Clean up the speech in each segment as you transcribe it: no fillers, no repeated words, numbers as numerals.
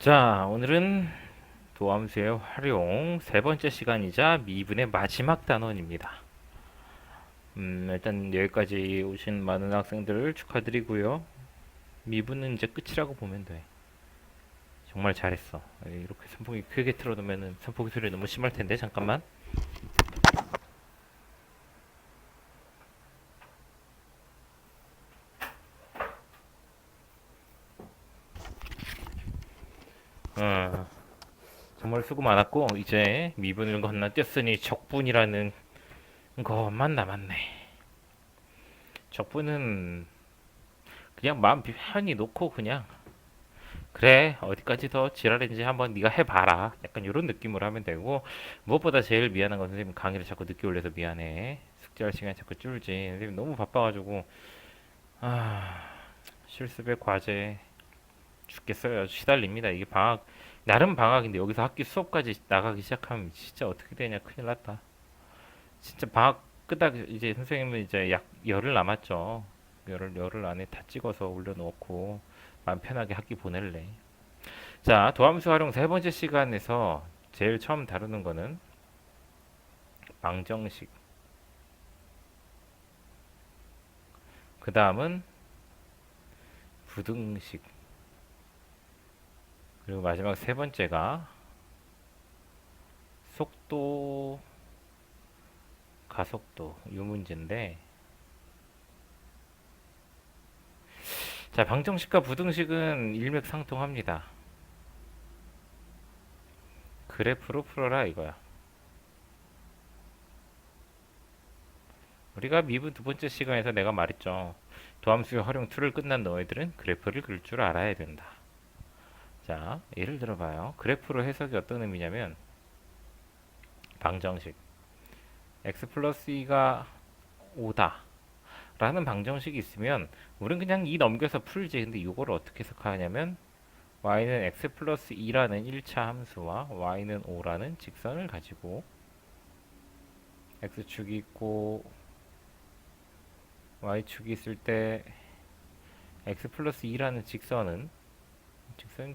자, 오늘은 도함수의 활용 세 번째 시간이자 미분의 마지막 단원입니다. 일단 여기까지 오신 많은 학생들 축하드리고요. 미분은 이제 끝이라고 보면 돼. 정말 잘했어. 이렇게 선풍기 크게 틀어놓으면 선풍기 소리 너무 심할 텐데 잠깐만. 어, 정말 수고 많았고 이제 미분을 건너뛰었으니 적분이라는 것만 남았네. 적분은 그냥 마음 편히 놓고 그냥 그래 어디까지 더 지랄인지 한번 네가 해봐라 약간 이런 느낌으로 하면 되고 무엇보다 제일 미안한 건 선생님 강의를 자꾸 늦게 올려서 미안해 숙제할 시간이 자꾸 줄지 선생님 너무 바빠가지고 아 실습에 과제 죽겠어요 시달립니다 이게 방학 나름 방학인데 여기서 학기 수업까지 나가기 시작하면 진짜 어떻게 되냐 큰일 났다 진짜 방학 끄딱 이제 선생님은 이제 약 열흘 남았죠 열흘 안에 다 찍어서 올려놓고 마음 편하게 학기 보낼래 자, 도함수 활용 세 번째 시간에서 제일 처음 다루는 거는 방정식. 그 다음은 부등식. 그리고 마지막 세 번째가 속도, 가속도. 이 문제인데. 자, 방정식과 부등식은 일맥상통합니다. 그래프로 풀어라 이거야. 우리가 미분 두 번째 시간에서 내가 말했죠. 도함수의 활용 2를 끝난 너희들은 그래프를 그릴 줄 알아야 된다. 자, 예를 들어봐요. 그래프로 해석이 어떤 의미냐면 방정식 x 플러스 2가 5다 라는 방정식이 있으면 우린 그냥 이 넘겨서 풀지. 근데 이거를 어떻게 해석하냐면 y는 x 플러스 2라는 1차 함수와 y는 5라는 직선을 가지고 x축이 있고 y축이 있을 때 x 플러스 2라는 직선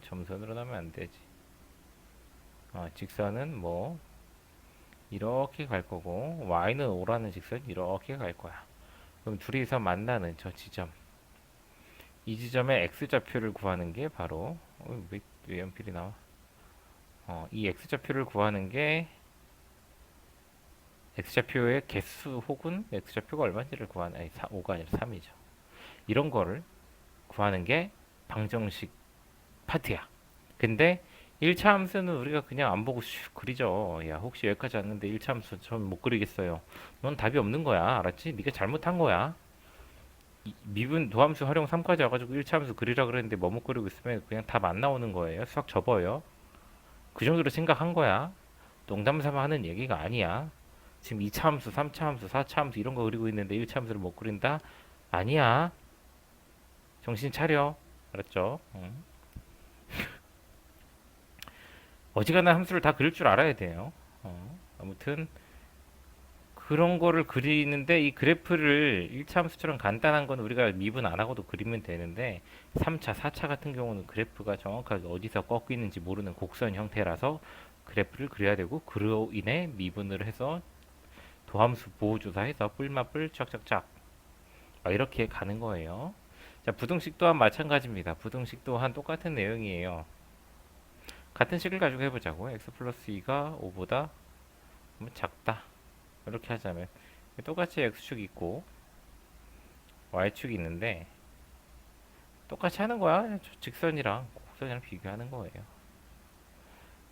점선으로 나면 안 되지. 직선은 뭐 이렇게 갈 거고 y는 5라는 직선 이렇게 갈 거야. 그럼 둘이서 만나는 저 지점 이 지점의 x좌표를 구하는 게 바로 왜 연필이 나와? 이 x좌표를 구하는 게 x좌표의 개수 혹은 x좌표가 얼마인지를 구하는 아니 5가 아니라 3이죠. 이런 거를 구하는 게 방정식 파트야. 근데 1차 함수는 우리가 그냥 안 보고 슉 그리죠. 야 혹시 여기까지 왔는데 1차 함수 전 못 그리겠어요. 넌 답이 없는 거야. 알았지? 네가 잘못한 거야. 미분 도함수 활용 3까지 와가지고 1차 함수 그리라 그랬는데 뭐 못 그리고 있으면 그냥 답 안 나오는 거예요. 수학 접어요. 그 정도로 생각한 거야. 농담 삼아 하는 얘기가 아니야. 지금 2차 함수, 3차 함수, 4차 함수 이런 거 그리고 있는데 1차 함수를 못 그린다? 아니야. 정신 차려. 알았죠? 응. 어지간한 함수를 다 그릴 줄 알아야 돼요. 아무튼 그런 거를 그리는데 이 그래프를 1차 함수처럼 간단한 건 우리가 미분 안 하고도 그리면 되는데 3차, 4차 같은 경우는 그래프가 정확하게 어디서 꺾이는지 모르는 곡선 형태라서 그래프를 그려야 되고 그로 인해 미분을 해서 도함수 보호조사해서 뿔맛뿔 쫙쫙쫙 이렇게 가는 거예요. 자, 부등식 또한 마찬가지입니다. 부등식 또한 똑같은 내용이에요. 같은 식을 가지고 해보자고. x 플러스 2가 5보다 작다. 이렇게 하자면 똑같이 x축이 있고 y축이 있는데 똑같이 하는 거야. 직선이랑 곡선이랑 비교하는 거예요.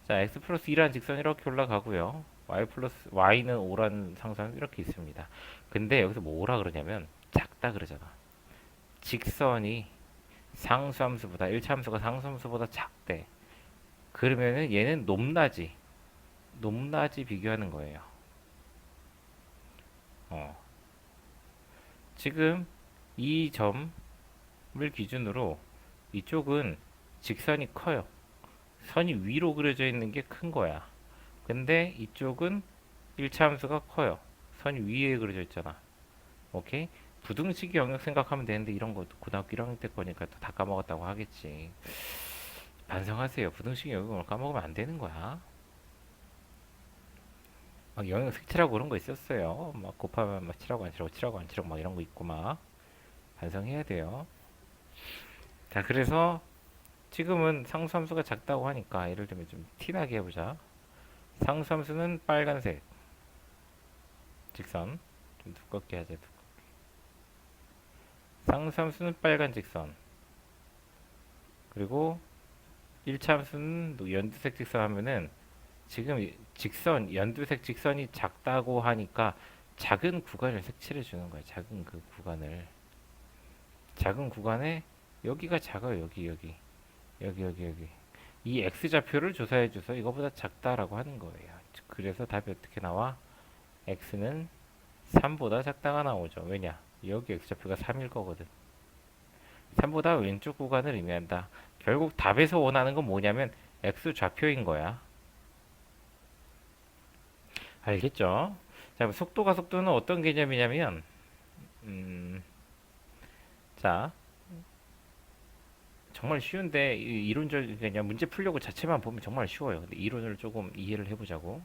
자, x 플러스 2라는 직선이 이렇게 올라가고요. y는 5라는 상수함이 이렇게 있습니다. 근데 여기서 뭐라 그러냐면 작다 그러잖아. 직선이 상수함수보다 1차 함수가 상수함수보다 작대. 그러면은 얘는 높낮이 비교하는 거예요. 어. 지금 이 점을 기준으로 이쪽은 직선이 커요. 선이 위로 그려져 있는 게 큰 거야. 근데 이쪽은 1차 함수가 커요. 선이 위에 그려져 있잖아. 오케이? 부등식 영역 생각하면 되는데 이런 것도 고등학교 1학년 때 거니까 또 다 까먹었다고 하겠지. 반성하세요. 부등식 영역을 까먹으면 안 되는 거야. 막 영역 색칠하고 그런 거 있었어요. 막 곱하면 막 칠하고 안 칠하고 칠하고 안 칠하고 막 이런 거 있고 막 반성해야 돼요. 자, 그래서 지금은 상수함수가 작다고 하니까 예를 들면 좀 티나게 해보자. 상수함수는 빨간색 직선, 좀 두껍게 하자. 상수함수는 빨간 직선, 그리고 1차 함수는 연두색 직선 하면은 지금 직선 연두색 직선이 작다고 하니까 작은 구간을 색칠해 주는 거예요. 작은 그 구간을, 작은 구간에 여기가 작아요. 여기 이 x좌표를 조사해 줘서 이거보다 작다라고 하는 거예요. 그래서 답이 어떻게 나와? x는 3보다 작다가 나오죠. 왜냐? 여기 x좌표가 3일 거거든. 3보다 왼쪽 구간을 의미한다. 결국 답에서 원하는 건 뭐냐면 x좌표인 거야. 알겠죠? 자, 속도는 어떤 개념이냐면, 음, 자, 정말 쉬운데 이론적 그냥 문제 풀려고 자체만 보면 정말 쉬워요. 근데 이론을 조금 이해를 해보자고.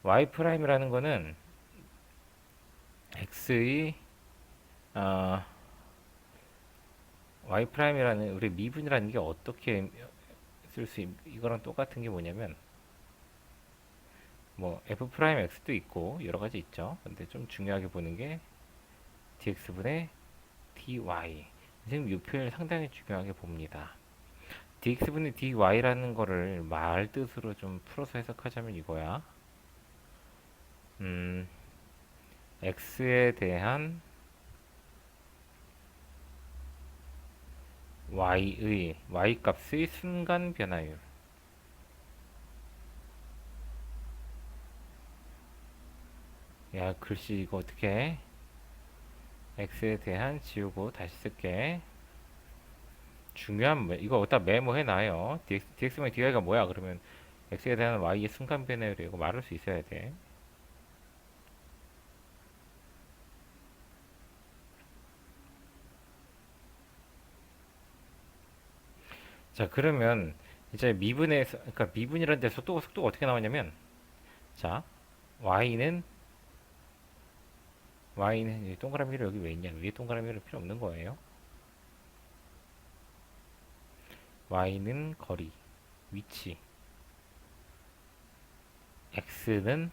y 프라임이라는 거는 x의 어, y 프라임이라는 우리 미분이라는 게 어떻게 쓸 수 이거랑 똑같은 게 뭐냐면 뭐 f 프라임 x도 있고 여러 가지 있죠. 근데 좀 중요하게 보는 게 dx분의 dy. 지금 이 표현을 상당히 중요하게 봅니다. dx분의 dy라는 거를 말 뜻으로 좀 풀어서 해석하자면 이거야. 음, x에 대한 y 값의 순간 변화율. 야, 글씨 이거 어떻게 해? x에 대한 지우고 다시 쓸게. 중요한 이거 어디다 메모해놔요. dx면 dy가 뭐야? 그러면 x에 대한 y의 순간 변화율 이거 말할 수 있어야 돼. 자, 그러면 이제 미분에서 그러니까 미분이라는 데 속도가 어떻게 나오냐면 자, y는 y는 동그라미를 여기 왜 있냐? 위에 동그라미를 필요 없는 거예요. y는 거리, 위치, x는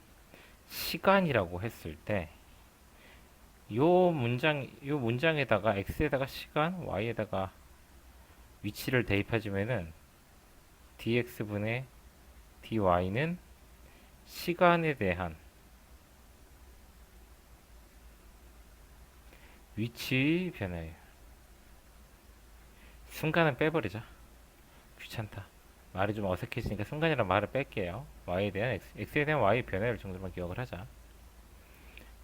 시간이라고 했을 때 요 문장에다가 x에다가 시간, y에다가 위치를 대입해주면은 dx분의 dy는 시간에 대한 위치 변화예요. 순간은 빼버리자. 귀찮다. 말이 좀 어색해지니까 순간이란 말을 뺄게요. y에 대한 x에 대한 y 변화율 정도만 기억을 하자.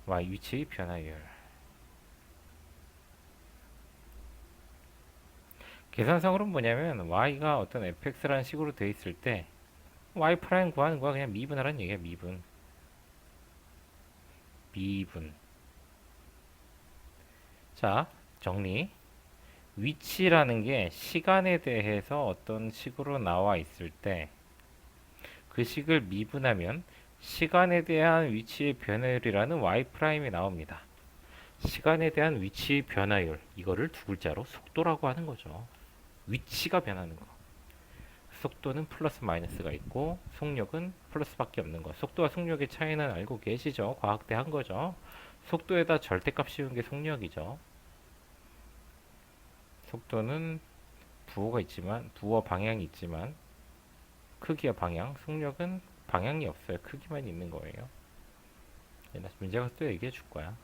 y 위치 변화율. 계산상으로는 뭐냐면 y가 어떤 fx라는 식으로 돼 있을 때 y 프라임 구하는 거야. 그냥 미분하라는 얘기야. 미분. 자, 정리. 위치라는 게 시간에 대해서 어떤 식으로 나와 있을 때 그 식을 미분하면 시간에 대한 위치의 변화율이라는 y 프라임이 나옵니다. 시간에 대한 위치 변화율, 이거를 두 글자로 속도라고 하는 거죠. 위치가 변하는 거. 속도는 플러스 마이너스가 있고 속력은 플러스밖에 없는 거. 속도와 속력의 차이는 알고 계시죠? 과학 때 한 거죠. 속도에다 절대값 씌운 게 속력이죠. 속도는 부호 방향이 있지만 크기와 방향, 속력은 방향이 없어요. 크기만 있는 거예요. 문제가 또 얘기해 줄 거야.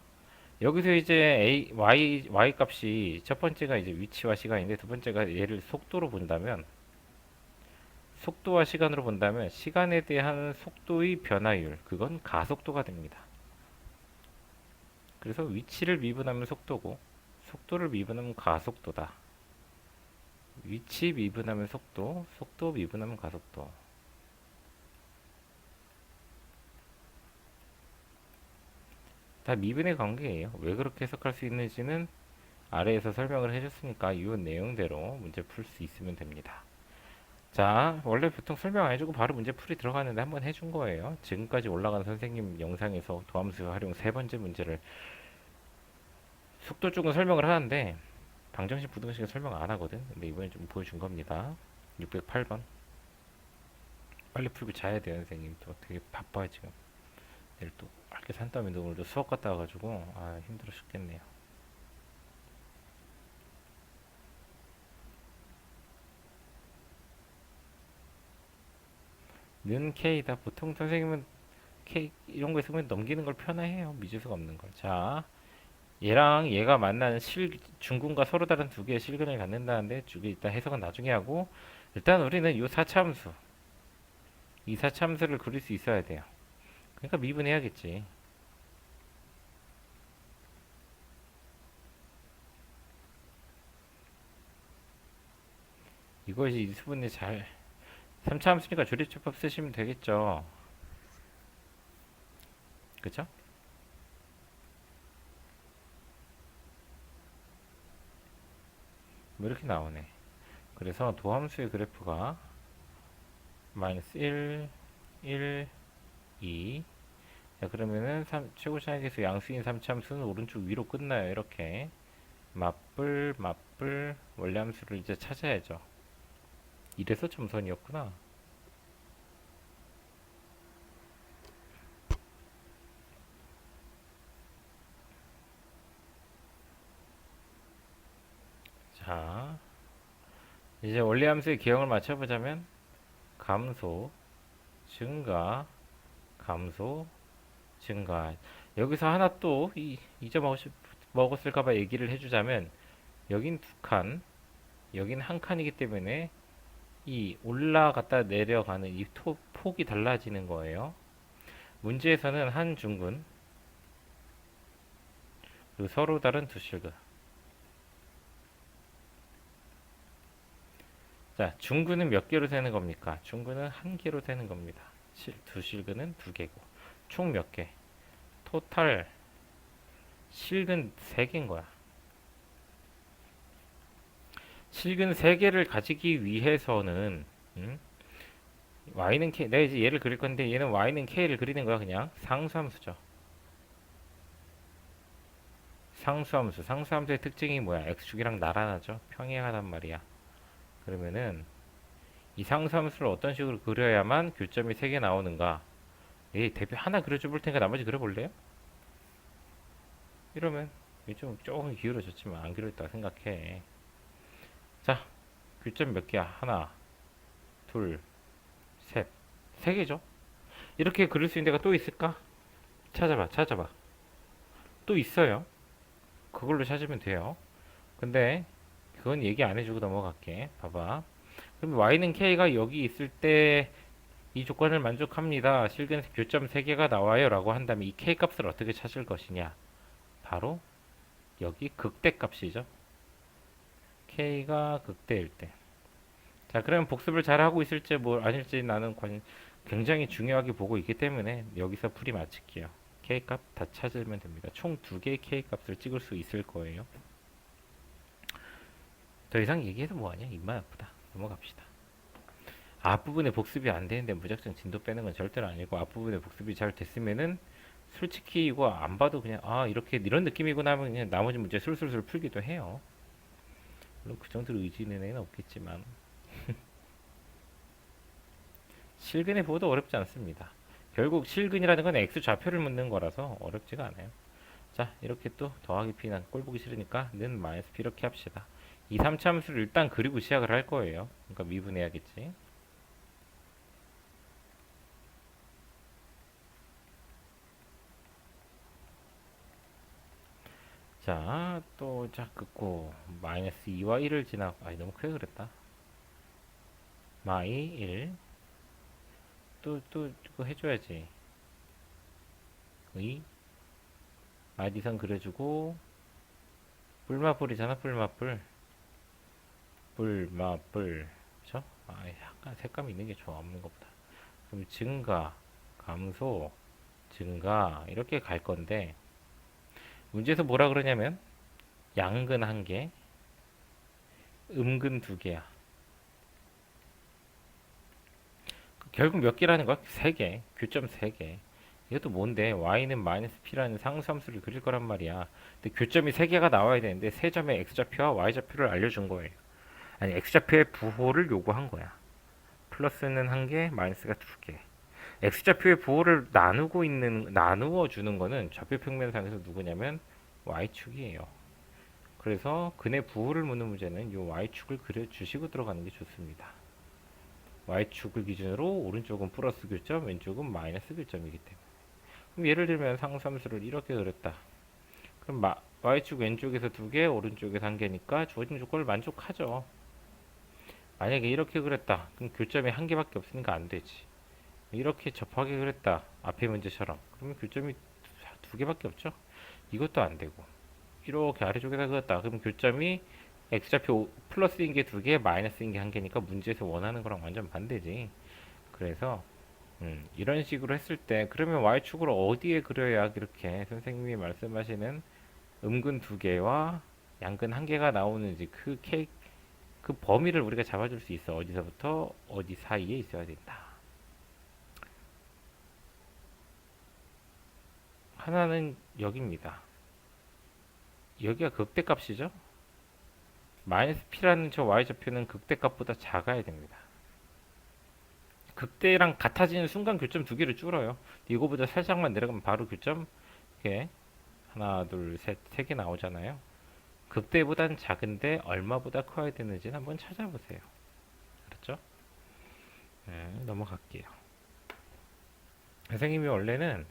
여기서 이제 y 값이 첫 번째가 이제 위치와 시간인데 두 번째가 얘를 속도와 시간으로 본다면 시간에 대한 속도의 변화율, 그건 가속도가 됩니다. 그래서 위치를 미분하면 속도고 속도를 미분하면 가속도다. 위치 미분하면 속도, 속도 미분하면 가속도. 다 미분의 관계예요. 왜 그렇게 해석할 수 있는지는 아래에서 설명을 해줬으니까 이 내용대로 문제 풀 수 있으면 됩니다. 자, 원래 보통 설명 안 해주고 바로 문제 풀이 들어가는데 한번 해준 거예요. 지금까지 올라간 선생님 영상에서 도함수 활용 세 번째 문제를 속도 쪽은 설명을 하는데 방정식, 부등식은 설명 안 하거든. 근데 이번에 좀 보여준 겁니다. 608번. 빨리 풀고 자야 돼요, 선생님. 또 되게 바빠요, 지금. 내일 또 할게 산더미인데 오늘도 수업 갔다 와가지고 아, 힘들어 죽겠네요. 는 K다. 보통 선생님은 K 이런 거 있으면 넘기는 걸 편해해요. 미지수가 없는 걸. 자, 얘랑 얘가 만나는 중근과 서로 다른 두 개의 실근을 갖는다는데 주게 일단 해석은 나중에 하고 일단 우리는 이 사차함수 이 사차함수를 그릴 수 있어야 돼요. 그러니까 미분해야겠지. 이것이 이 수분이 잘 3차함수니까 조립조법 쓰시면 되겠죠. 그쵸? 뭐 이렇게 나오네. 그래서 도함수의 그래프가 마이너스 1, 1, 2. 자, 그러면은 최고 차이계수 양수인 3차함수는 오른쪽 위로 끝나요. 이렇게. 맞불, 맞불, 원래함수를 이제 찾아야죠. 이래서 점선이었구나. 자, 이제 원래함수의 기형을 맞춰보자면 감소, 증가, 감소, 증가. 여기서 하나 또 잊어먹었을까봐 얘기를 해주자면 여긴 두 칸, 여긴 한 칸이기 때문에 이 올라갔다 내려가는 이 폭이 달라지는 거예요. 문제에서는 한 중근 그리고 서로 다른 두 실근. 자, 중근은 몇 개로 세는 겁니까? 중근은 한 개로 세는 겁니다. 두 실근은 두 개고. 총 몇 개? 토탈 실근 3개인 거야. 실근 3개를 가지기 위해서는 y는 k, 내가 이제 얘를 그릴 건데 얘는 y는 k를 그리는 거야. 그냥 상수함수죠. 상수함수의 특징이 뭐야? x축이랑 나란하죠. 평행하단 말이야. 그러면은 이 상수함수를 어떤 식으로 그려야만 교점이 3개 나오는가? 대표 하나 그려줘 볼 테니까 나머지 그려볼래요? 이러면 조금 기울어졌지만 안 기울었다고 생각해. 자, 교점 몇 개야? 하나, 둘, 셋. 3개죠? 이렇게 그릴 수 있는 데가 또 있을까? 찾아봐. 또 있어요. 그걸로 찾으면 돼요. 근데 그건 얘기 안 해주고 넘어갈게. 봐봐. 그럼 y는 k가 여기 있을 때 이 조건을 만족합니다. 실근 교점 3개가 나와요. 라고 한다면 이 k 값을 어떻게 찾을 것이냐? 바로 여기 극대값이죠. k가 극대일 때. 자, 그러면 복습을 잘 하고 있을지 뭐 아닐지 나는 굉장히 중요하게 보고 있기 때문에 여기서 풀이 마칠게요. k 값 다 찾으면 됩니다. 총 2개의 k 값을 찍을 수 있을 거예요. 더 이상 얘기해도 뭐하냐? 입만 아프다. 넘어갑시다. 앞부분에 복습이 안 되는데 무작정 진도 빼는 건 절대로 아니고 앞부분에 복습이 잘 됐으면은 솔직히 이거 안 봐도 그냥 아 이렇게 이런 느낌이구나 하면 그냥 나머지 문제 술술술 풀기도 해요. 물론 그 정도로 의지 있는 애는 없겠지만 실근에 보도 어렵지 않습니다. 결국 실근이라는 건 x 좌표를 묻는 거라서 어렵지가 않아요. 자, 이렇게 또 더하기 p는 꼴 보기 싫으니까 는 마이너스 p 이렇게 합시다. 이 3차 함수를 일단 그리고 시작을 할 거예요. 그러니까 미분해야겠지. 자, 또 자 긋고 마이너스 2와 1을 지나고 아니 너무 크게 그랬다. 마이 1 또 그거 해줘야지. 의 마디선 그려주고 뿔마뿔이잖아. 뿔마뿔 그쵸? 아, 약간 색감이 있는 게 좋아. 없는 것보다. 그럼 증가 감소 증가 이렇게 갈 건데 문제에서 뭐라 그러냐면 양근 한 개 음근 두 개야. 결국 몇 개라는 거야? 3개. 교점 3개. 이것도 뭔데? y는 마이너스 p라는 상수함수를 그릴 거란 말이야. 근데 교점이 3개가 나와야 되는데 세 점의 x좌표와 y좌표를 알려준 거예요. 아니 x좌표의 부호를 요구한 거야. 플러스는 1개, 마이너스가 2개. x좌표의 부호를 나누어 주는 거는 좌표 평면상에서 누구냐면 y축이에요. 그래서 근의 부호를 묻는 문제는 이 y축을 그려 주시고 들어가는 게 좋습니다. y축을 기준으로 오른쪽은 플러스 교점, 왼쪽은 마이너스 교점이기 때문에. 그럼 예를 들면 상수함수를 이렇게 그렸다. 그럼 y축 왼쪽에서 2개, 오른쪽에서 1개니까 주어진 조건을 만족하죠. 만약에 이렇게 그렸다. 그럼 교점이 1개밖에 없으니까 안 되지. 이렇게 접하게 그랬다. 앞에 문제처럼. 그러면 교점이 2개밖에 없죠. 이것도 안 되고. 이렇게 아래쪽에다 그렸다. 그럼 교점이 x좌표 플러스인 게 2개, 마이너스인 게 1개니까 문제에서 원하는 거랑 완전 반대지. 그래서 이런 식으로 했을 때 그러면 y축을 어디에 그려야 이렇게 선생님이 말씀하시는 음근 2개와 양근 1개가 나오는지 그 범위를 우리가 잡아줄 수 있어. 어디서부터 어디 사이에 있어야 된다. 하나는 여기입니다. 여기가 극대값이죠. 마이너스 p라는 저 y좌표는 극대값보다 작아야 됩니다. 극대랑 같아지는 순간 교점 2개를 줄어요. 이거보다 살짝만 내려가면 바로 교점 이렇게 하나, 둘, 셋, 3개 나오잖아요. 극대보단 작은데 얼마보다 커야 되는지는 한번 찾아보세요. 그렇죠? 네, 넘어갈게요. 선생님이 원래는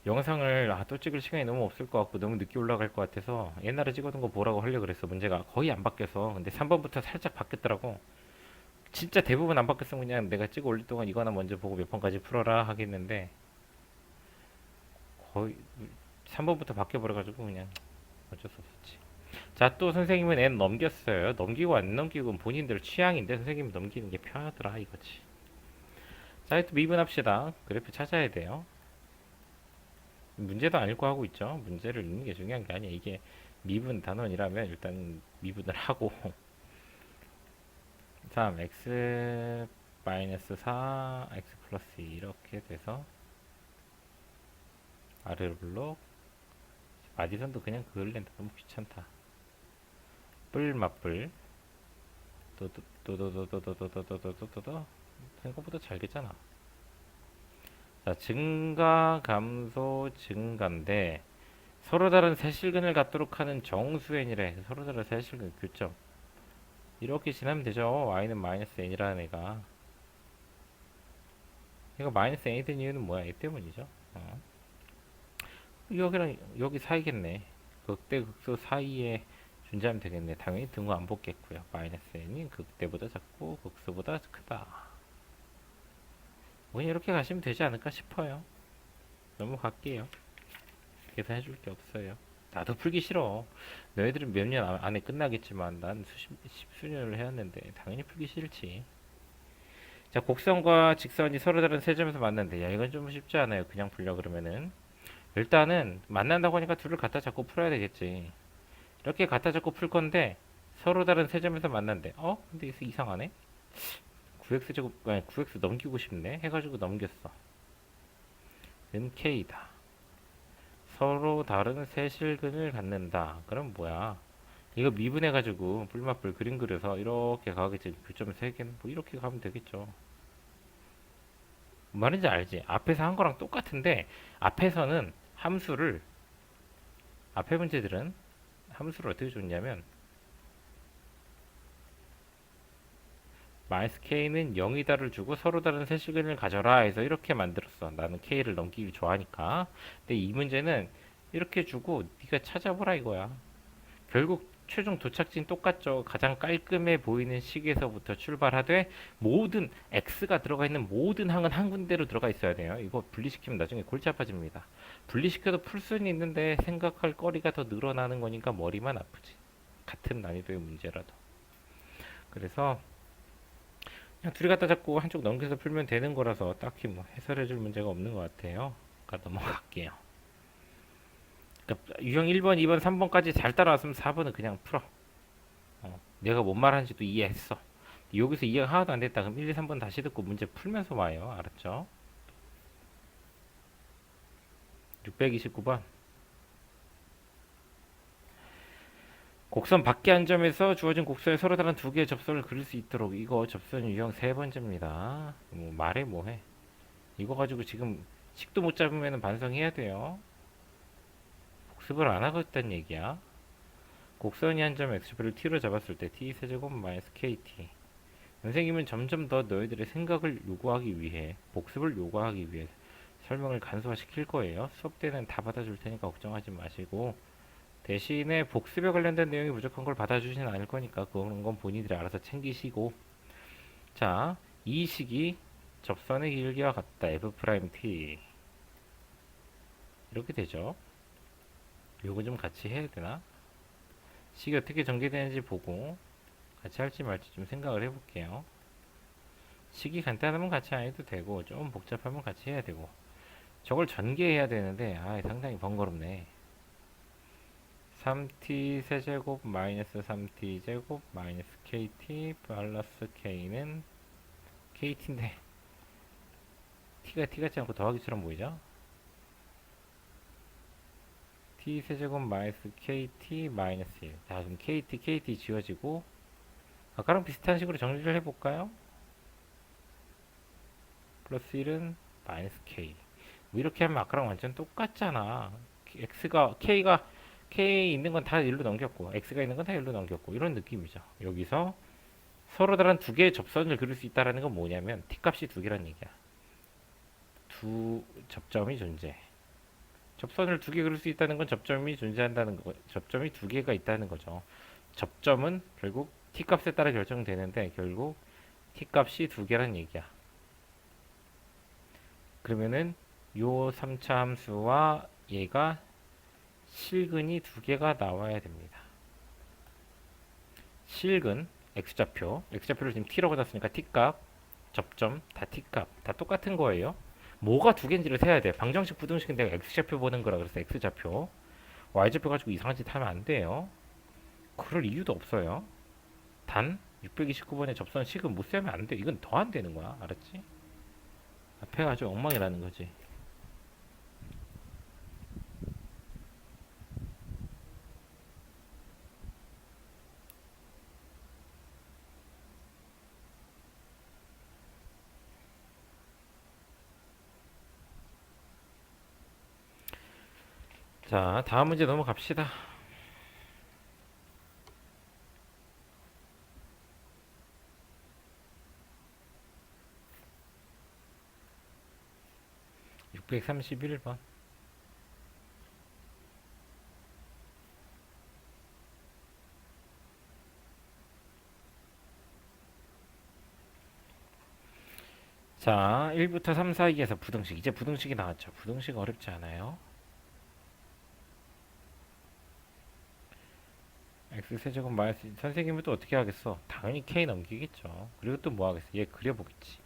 영상을 또 찍을 시간이 너무 없을 것 같고 너무 늦게 올라갈 것 같아서 옛날에 찍어둔 거 보라고 하려고 그랬어. 문제가 거의 안 바뀌어서. 근데 3번부터 살짝 바뀌었더라고. 진짜 대부분 안 바뀌었으면 그냥 내가 찍어 올릴 동안 이거나 먼저 보고 몇 번까지 풀어라 하겠는데 거의 3번부터 바뀌어버려가지고 그냥 어쩔 수 없었지. 자, 또 선생님은 n 넘겼어요. 넘기고 안 넘기고는 본인들 취향인데 선생님이 넘기는 게 편하더라 이거지. 자, 또 미분합시다. 그래프 찾아야 돼요. 문제도 안 읽고 하고 있죠. 문제를 읽는 게 중요한 게 아니야. 이게 미분 단원이라면 일단 미분을 하고 3 x 마이너스 4 x 플러스 2 이렇게 돼서 아래로 블록 마디선도 그냥 그을랜다. 너무 귀찮다. 뿔 맞뿔 또또또또또또또또또또또 생각보다 잘 겠잖아. 자, 증가 감소 증가인데 서로 다른 세실근을 갖도록 하는 정수n이래. 서로 다른 세실근 교점 이렇게 지나면 되죠. y는 마이너스 n이라는 애가 얘가 마이너스 n이 된 이유는 뭐야? 얘 때문이죠. 여기랑 여기 사이겠네. 극대 극소 사이에 존재하면 되겠네. 당연히 등호 안 붙겠고요. 마이너스 n이 극대보다 작고 극소보다 크다. 그냥 이렇게 가시면 되지 않을까 싶어요. 넘어갈게요. 계산해 줄 게 없어요. 나도 풀기 싫어. 너희들은 몇 년 안에 끝나겠지만 난 수년을 해왔는데 당연히 풀기 싫지. 자, 곡선과 직선이 서로 다른 세 점에서 만난대. 야, 이건 좀 쉽지 않아요. 그냥 풀려 그러면은 일단은 만난다고 하니까 둘을 갖다 잡고 풀어야 되겠지. 이렇게 갖다 잡고 풀 건데 서로 다른 세 점에서 만난대. 근데 이상하네. 9x 제곱 아니 9x 넘기고 싶네. 해가지고 넘겼어. 는 k다. 서로 다른 세실근을 갖는다. 그럼 뭐야? 이거 미분해가지고 뿔맛뿔 그림 그려서 이렇게 가겠지. 교점 3개는 뭐 이렇게 가면 되겠죠. 말인지 알지? 앞에서 한 거랑 똑같은데 앞에서는 함수를 앞에 문제들은 함수를 어떻게 줬냐면 마이너스 k는 0이다를 주고 서로 다른 세실근을 가져라 해서 이렇게 만들었어. 나는 k를 넘기기 좋아하니까. 근데 이 문제는 이렇게 주고 네가 찾아보라 이거야. 결국 최종 도착지는 똑같죠. 가장 깔끔해 보이는 식에서부터 출발하되 모든 x가 들어가 있는 모든 항은 한 군데로 들어가 있어야 돼요. 이거 분리시키면 나중에 골치 아파집니다. 분리시켜도 풀 수는 있는데 생각할 거리가 더 늘어나는 거니까 머리만 아프지. 같은 난이도의 문제라도. 그래서 그냥 둘이 갖다 잡고 한쪽 넘겨서 풀면 되는 거라서 딱히 뭐 해설해 줄 문제가 없는 것 같아요. 그러니까 넘어갈게요. 그러니까 유형 1번, 2번, 3번까지 잘 따라왔으면 4번은 그냥 풀어. 내가 뭔 말하는지도 이해했어. 여기서 이해가 하나도 안 됐다. 그럼 1, 2, 3번 다시 듣고 문제 풀면서 와요. 알았죠? 629번. 곡선 밖에 한 점에서 주어진 곡선에 서로 다른 두 개의 접선을 그릴 수 있도록. 이거 접선 유형 세 번째입니다. 뭐 말해 뭐해. 이거 가지고 지금 식도 못 잡으면 반성해야 돼요. 복습을 안 하고 있다는 얘기야. 곡선이 한 점 x표를 t로 잡았을 때 t 세제곱 마이너스 kt. 선생님은 점점 더 너희들의 생각을 요구하기 위해, 복습을 요구하기 위해 설명을 간소화시킬 거예요. 수업 때는 다 받아줄 테니까 걱정하지 마시고, 대신에 복습에 관련된 내용이 부족한 걸 받아주지는 않을 거니까 그런 건 본인들이 알아서 챙기시고. 자, 이 식이 접선의 길기와 같다. f't 이렇게 되죠. 요거 좀 같이 해야 되나? 식이 어떻게 전개되는지 보고 같이 할지 말지 좀 생각을 해볼게요. 식이 간단하면 같이 안 해도 되고 좀 복잡하면 같이 해야 되고, 저걸 전개해야 되는데 상당히 번거롭네. 3t 세제곱 마이너스 3t 제곱 마이너스 kt 플러스 k는 kt인데 t가 t 같지 않고 더하기처럼 보이죠? t 세제곱 마이너스 kt 마이너스 1. 자, 그럼 kt 지워지고 아까랑 비슷한 식으로 정리를 해볼까요? 플러스 1은 마이너스 k. 뭐 이렇게 하면 아까랑 완전 똑같잖아. k가 k 있는 건 다 1로 넘겼고 x가 있는 건 다 1로 넘겼고 이런 느낌이죠. 여기서 서로 다른 두 개의 접선을 그릴 수 있다는 건 뭐냐면 t 값이 두 개란 얘기야. 두 접점이 존재. 접선을 두 개 그릴 수 있다는 건 접점이 존재한다는 거, 접점이 두 개가 있다는 거죠. 접점은 결국 t 값에 따라 결정되는데 결국 t 값이 두 개란 얘기야. 그러면은 요 3차 함수와 얘가 실근이 두 개가 나와야 됩니다. 실근 x좌표를 지금 t라고 놨으니까 t값, 접점 다 t값 다 똑같은 거예요. 뭐가 두 개인지를 세야 돼. 방정식 부등식은 내가 x좌표 보는 거라 그래서 x좌표, y좌표 가지고 이상한 짓 하면 안 돼요. 그럴 이유도 없어요. 단 629번의 접선 식은 못 세면 안 돼. 이건 더 안 되는 거야. 알았지? 앞에가 아주 엉망이라는 거지. 자, 다음 문제 넘어갑시다. 631번. 자, 1부터 3 사이에서 부등식. 이제 부등식이 나왔죠. 부등식 어렵지 않아요. x세제곱 마이너스, 선생님은 또 어떻게 하겠어? 당연히 k 넘기겠죠. 그리고 또 뭐 하겠어? 얘 그려보겠지.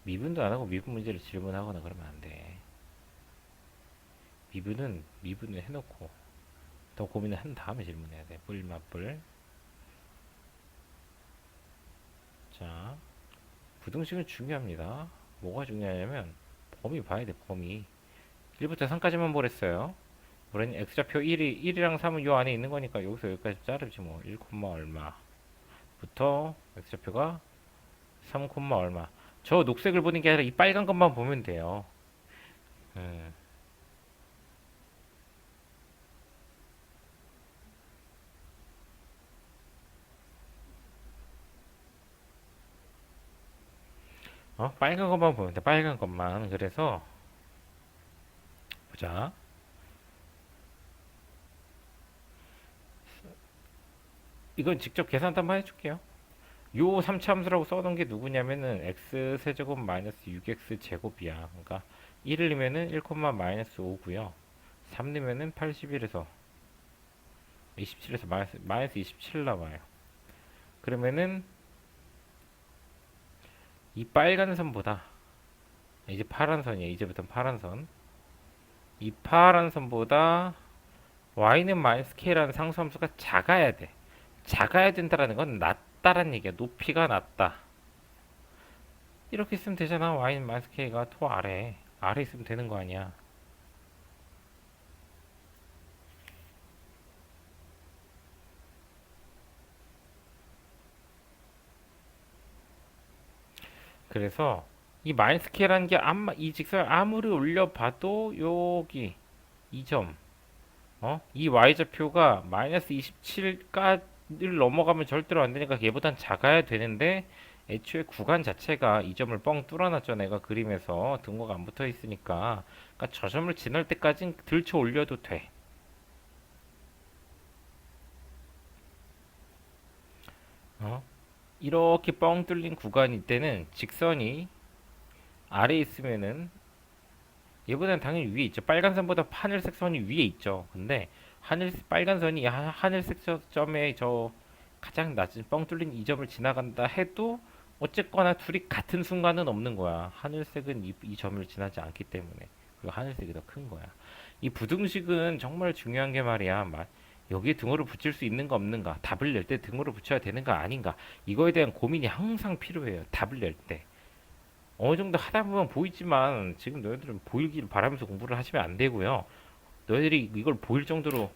미분도 안 하고 미분 문제를 질문하거나 그러면 안 돼. 미분을 해놓고 더 고민을 한 다음에 질문해야 돼. 뿔 맞뿔. 자, 부등식은 중요합니다. 뭐가 중요하냐면 범위 봐야 돼. 범위. 1부터 3까지만 보랬어요. 우리는 x좌표 1이랑 3은 요 안에 있는 거니까 여기서 여기까지 자르지 뭐. 1, 얼마부터 x좌표가 3, 얼마. 저 녹색을 보는 게 아니라 이 빨간 것만 보면 돼요. 빨간 것만 보면 돼. 빨간 것만. 그래서 보자. 이건 직접 계산도 한번 해줄게요. 요 3차 함수라고 써놓은 게 누구냐면은 x 세제곱 마이너스 6x 제곱이야. 그러니까 1을 넣으면은 1, 마이너스 5고요. 3 넣으면은 81에서 27에서 마이너스 27 나와요. 그러면은 이 빨간 선보다 이제 파란 선이에요. 이제부터 파란 선. 이 파란 선보다 y는 마이너스 k라는 상수함수가 작아야 돼. 작아야 된다라는 건 낮다란 얘기야. 높이가 낮다. 이렇게 쓰면 되잖아. Y는 마이너스 K가 더 아래 있으면 되는 거 아니야. 그래서 이 마이너스 K라는 게 이 직선을 아무리 올려봐도 여기 이 점, 이 y좌표가 마이너스 27까지를 넘어가면 절대로 안 되니까 얘보단 작아야 되는데 애초에 구간 자체가 이 점을 뻥 뚫어놨죠. 내가 그림에서 등호가 안 붙어 있으니까. 그러니까 저 점을 지날 때까진 들쳐 올려도 돼. 어? 이렇게 뻥 뚫린 구간일 때는 직선이 아래에 있으면은 얘보다는 당연히 위에 있죠. 빨간 선보다 하늘색 선이 위에 있죠. 근데 빨간 선이 하늘색 점에 저 가장 낮은 뻥 뚫린 이 점을 지나간다 해도 어쨌거나 둘이 같은 순간은 없는 거야. 하늘색은 이 점을 지나지 않기 때문에. 그리고 하늘색이 더 큰 거야. 이 부등식은 정말 중요한 게 말이야. 여기에 등호를 붙일 수 있는가 없는가, 답을 낼 때 등호를 붙여야 되는가 아닌가, 이거에 대한 고민이 항상 필요해요. 답을 낼 때. 어느 정도 하다 보면 보이지만 지금 너희들은 보이기를 바라면서 공부를 하시면 안 되고요. 너희들이 이걸 보일 정도로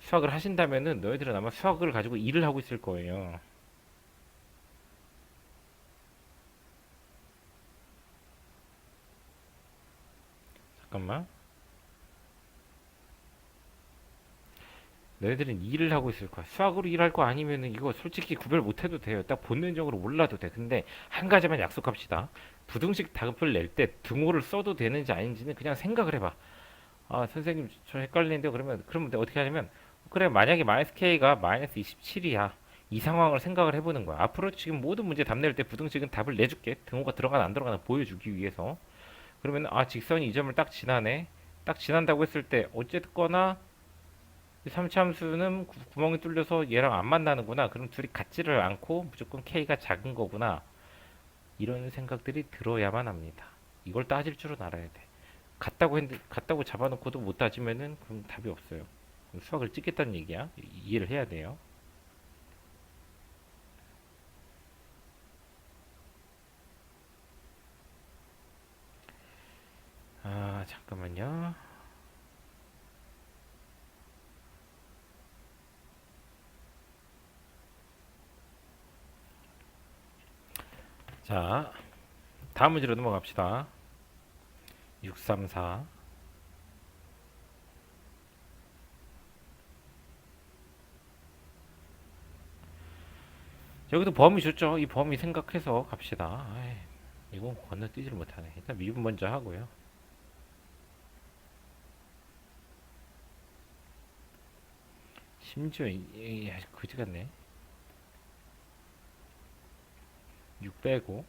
수학을 하신다면은 너희들은 아마 수학을 가지고 일을 하고 있을 거예요. 잠깐만. 너희들은 일을 하고 있을 거야. 수학으로 일할 거 아니면은 이거 솔직히 구별 못 해도 돼요. 딱 본능적으로 몰라도 돼. 근데 한 가지만 약속합시다. 부등식 답을 낼 때 등호를 써도 되는지 아닌지는 그냥 생각을 해봐. 아, 선생님, 저 헷갈리는데 그러면 어떻게 하냐면, 그래, 만약에 마이너스 K가 마이너스 27이야. 이 상황을 생각을 해보는 거야. 앞으로 지금 모든 문제 답 낼 때 부등식은 답을 내줄게. 등호가 들어가나 안 들어가나 보여주기 위해서. 그러면, 아, 직선이 이 점을 딱 지나네. 딱 지난다고 했을 때, 어쨌거나, 3차 함수는 구멍이 뚫려서 얘랑 안 만나는구나. 그럼 둘이 같지를 않고 무조건 K가 작은 거구나. 이런 생각들이 들어야만 합니다. 이걸 따질 줄은 알아야 돼. 같다고 잡아놓고도 못 따지면은 그럼 답이 없어요. 그럼 수학을 찍겠다는 얘기야. 이해를 해야 돼요. 아, 잠깐만요. 자, 다음 문제로 넘어갑시다. 634. 여기도 범위 줬죠. 이 범위 생각해서 갑시다. 이건 건너뛰지를 못하네. 일단 미분 먼저 하고요. 심지어 그지 같네. 6 빼고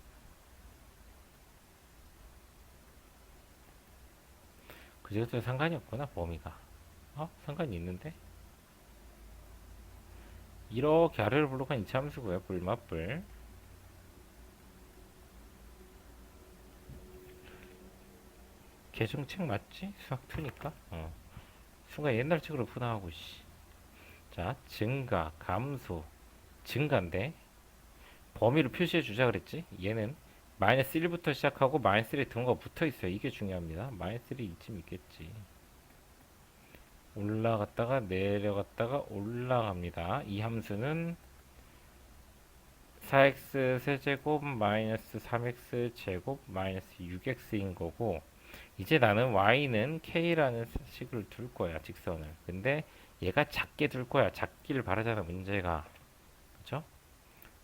그지 같은 상관이 없구나 범위가. 상관이 있는데. 이렇게 아래를 블록한 이차 함수고요. 불맞불. 계정책 맞지? 수학 2니까. 순간 옛날 책으로 푸나하고 씨. 자, 증가, 감소, 증가인데 범위를 표시해 주자 그랬지? 얘는 마이너스 1부터 시작하고 마이너스 1에 등호가 붙어 있어요. 이게 중요합니다. 마이너스 1이 이쯤 있겠지. 올라갔다가 내려갔다가 올라갑니다. 이 함수는 4x 세제곱 마이너스 3x 제곱 마이너스 6x인 거고, 이제 나는 y는 k라는 식을 둘 거야, 직선을. 근데 얘가 작게 둘 거야. 작기를 바라잖아, 문제가. 그쵸?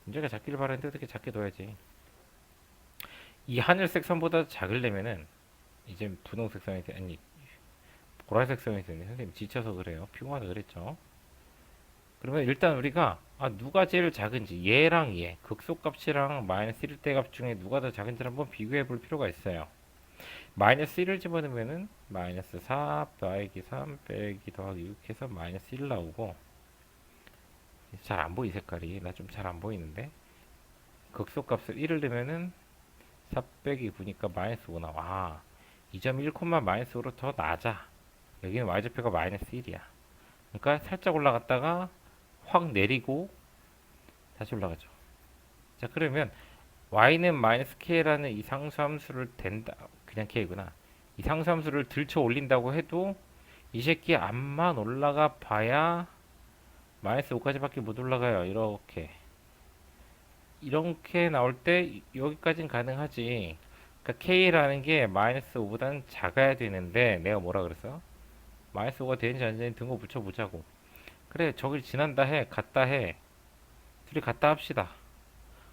문제가 작기를 바라는데 어떻게 작게 둬야지. 이 하늘색 선보다 작으려면은 이제 분홍색 선이 아니 보라색 선이 되네. 선생님 지쳐서 그래요. 피곤하다 그랬죠. 그러면 일단 우리가 누가 제일 작은지, 얘랑 얘 극소값이랑 마이너스 1대 값 중에 누가 더 작은지를 한번 비교해 볼 필요가 있어요. 마이너스 1을 집어넣으면은 마이너스 4 더하기 3 빼기 더하기 6 해서 마이너스 1 나오고, 잘 안 보이 색깔이. 나 좀 잘 안 보이는데, 극소값을 1을 넣으면은 4 빼기 9니까 마이너스 5 나와. 이 점 1, 마이너스 5로 더 낮아. 여기는 y좌표가 마이너스 1이야. 그러니까 살짝 올라갔다가 확 내리고 다시 올라가죠. 자, 그러면 y는 마이너스 k라는 이 상수함수를 된다. 그냥 k구나. 이 상수함수를 들쳐 올린다고 해도 이 새끼 앞만 올라가 봐야 마이너스 5까지밖에 못 올라가요. 이렇게 나올 때 여기까지는 가능하지. 그러니까 k라는 게 마이너스 5보다는 작아야 되는데 내가 뭐라 그랬어? 마이너스 5가 되는지 안 되는지 등호 붙여보자고. 그래, 저길 지난다 해, 갔다 해. 둘이 갔다 합시다.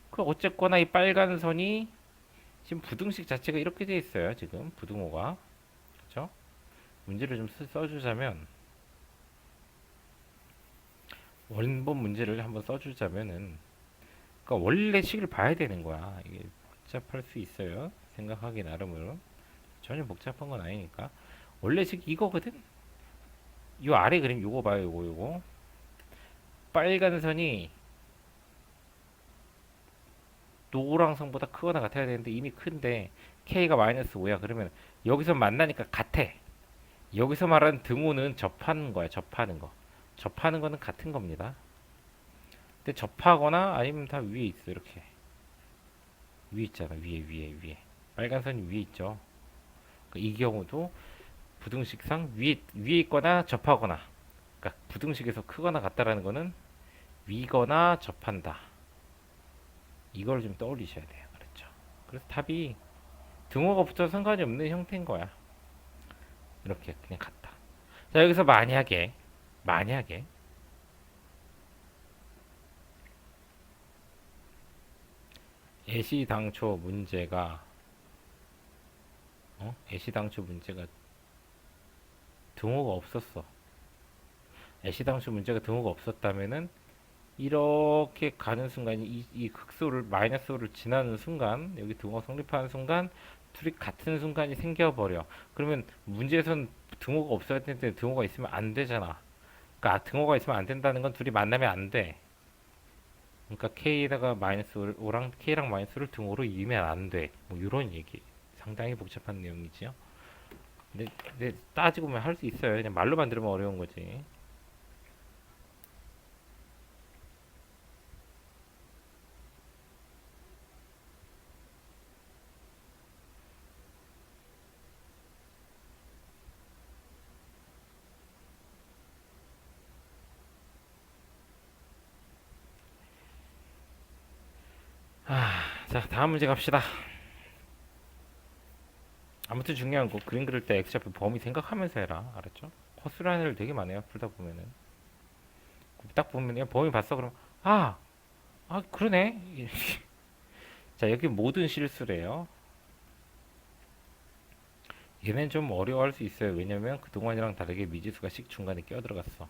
그 어쨌거나 이 빨간 선이 지금 부등식 자체가 이렇게 돼 있어요. 지금 부등호가. 그렇죠? 문제를 좀 써주자면 원본 문제를 한번 써주자면은 그러니까 원래 식을 봐야 되는 거야. 이게 복잡할 수 있어요. 생각하기 나름으로 전혀 복잡한 건 아니니까 원래 식 이거거든. 요 아래 그림 요거 봐요. 요거 빨간 선이 노랑 선보다 크거나 같아야 되는데 이미 큰데 k가 마이너스 5야. 그러면 여기서 만나니까 같아. 여기서 말하는 등호는 접하는 거야. 접하는 거. 접하는 거는 같은 겁니다. 근데 접하거나 아니면 다 위에 있어. 이렇게 위에 있잖아. 위에 빨간 선이 위에 있죠. 그러니까 이 경우도 부등식상 위에 있거나 접하거나, 그러니까 부등식에서 크거나 같다라는 거는 위거나 접한다. 이걸 좀 떠올리셔야 돼요. 그렇죠? 그래서 답이 등호가 붙어서 상관이 없는 형태인 거야. 이렇게 그냥 같다. 자, 여기서 만약에 애시당초 문제가 애시당초 문제가 등호가 없었어. 애시당초 문제가 등호가 없었다면은 이렇게 가는 순간 이 극소를 마이너스 5를 지나는 순간 여기 등호가 성립하는 순간 둘이 같은 순간이 생겨버려. 그러면 문제에선 등호가 없어야 되는데 등호가 있으면 안 되잖아. 그러니까 등호가 있으면 안 된다는 건 둘이 만나면 안 돼. 그러니까 k에다가 마이너스 5랑 k랑 마이너스를 등호로 이으면 안 돼. 뭐 이런 얘기. 상당히 복잡한 내용이지요. 근데 따지고 보면 할 수 있어요. 그냥 말로만 들으면 어려운 거지. 자, 다음 문제 갑시다. 아무튼 중요한 거 그림 그릴 때 x좌표 범위 생각하면서 해라. 알았죠? 허술한 애들 되게 많아요. 풀다 보면은 딱 보면 그냥 범위 봤어. 그럼 아, 그러네. 자, 여기 모든 실수래요. 얘는 좀 어려워할 수 있어요. 왜냐면 그동안이랑 다르게 미지수가 식 중간에 끼어 들어갔어.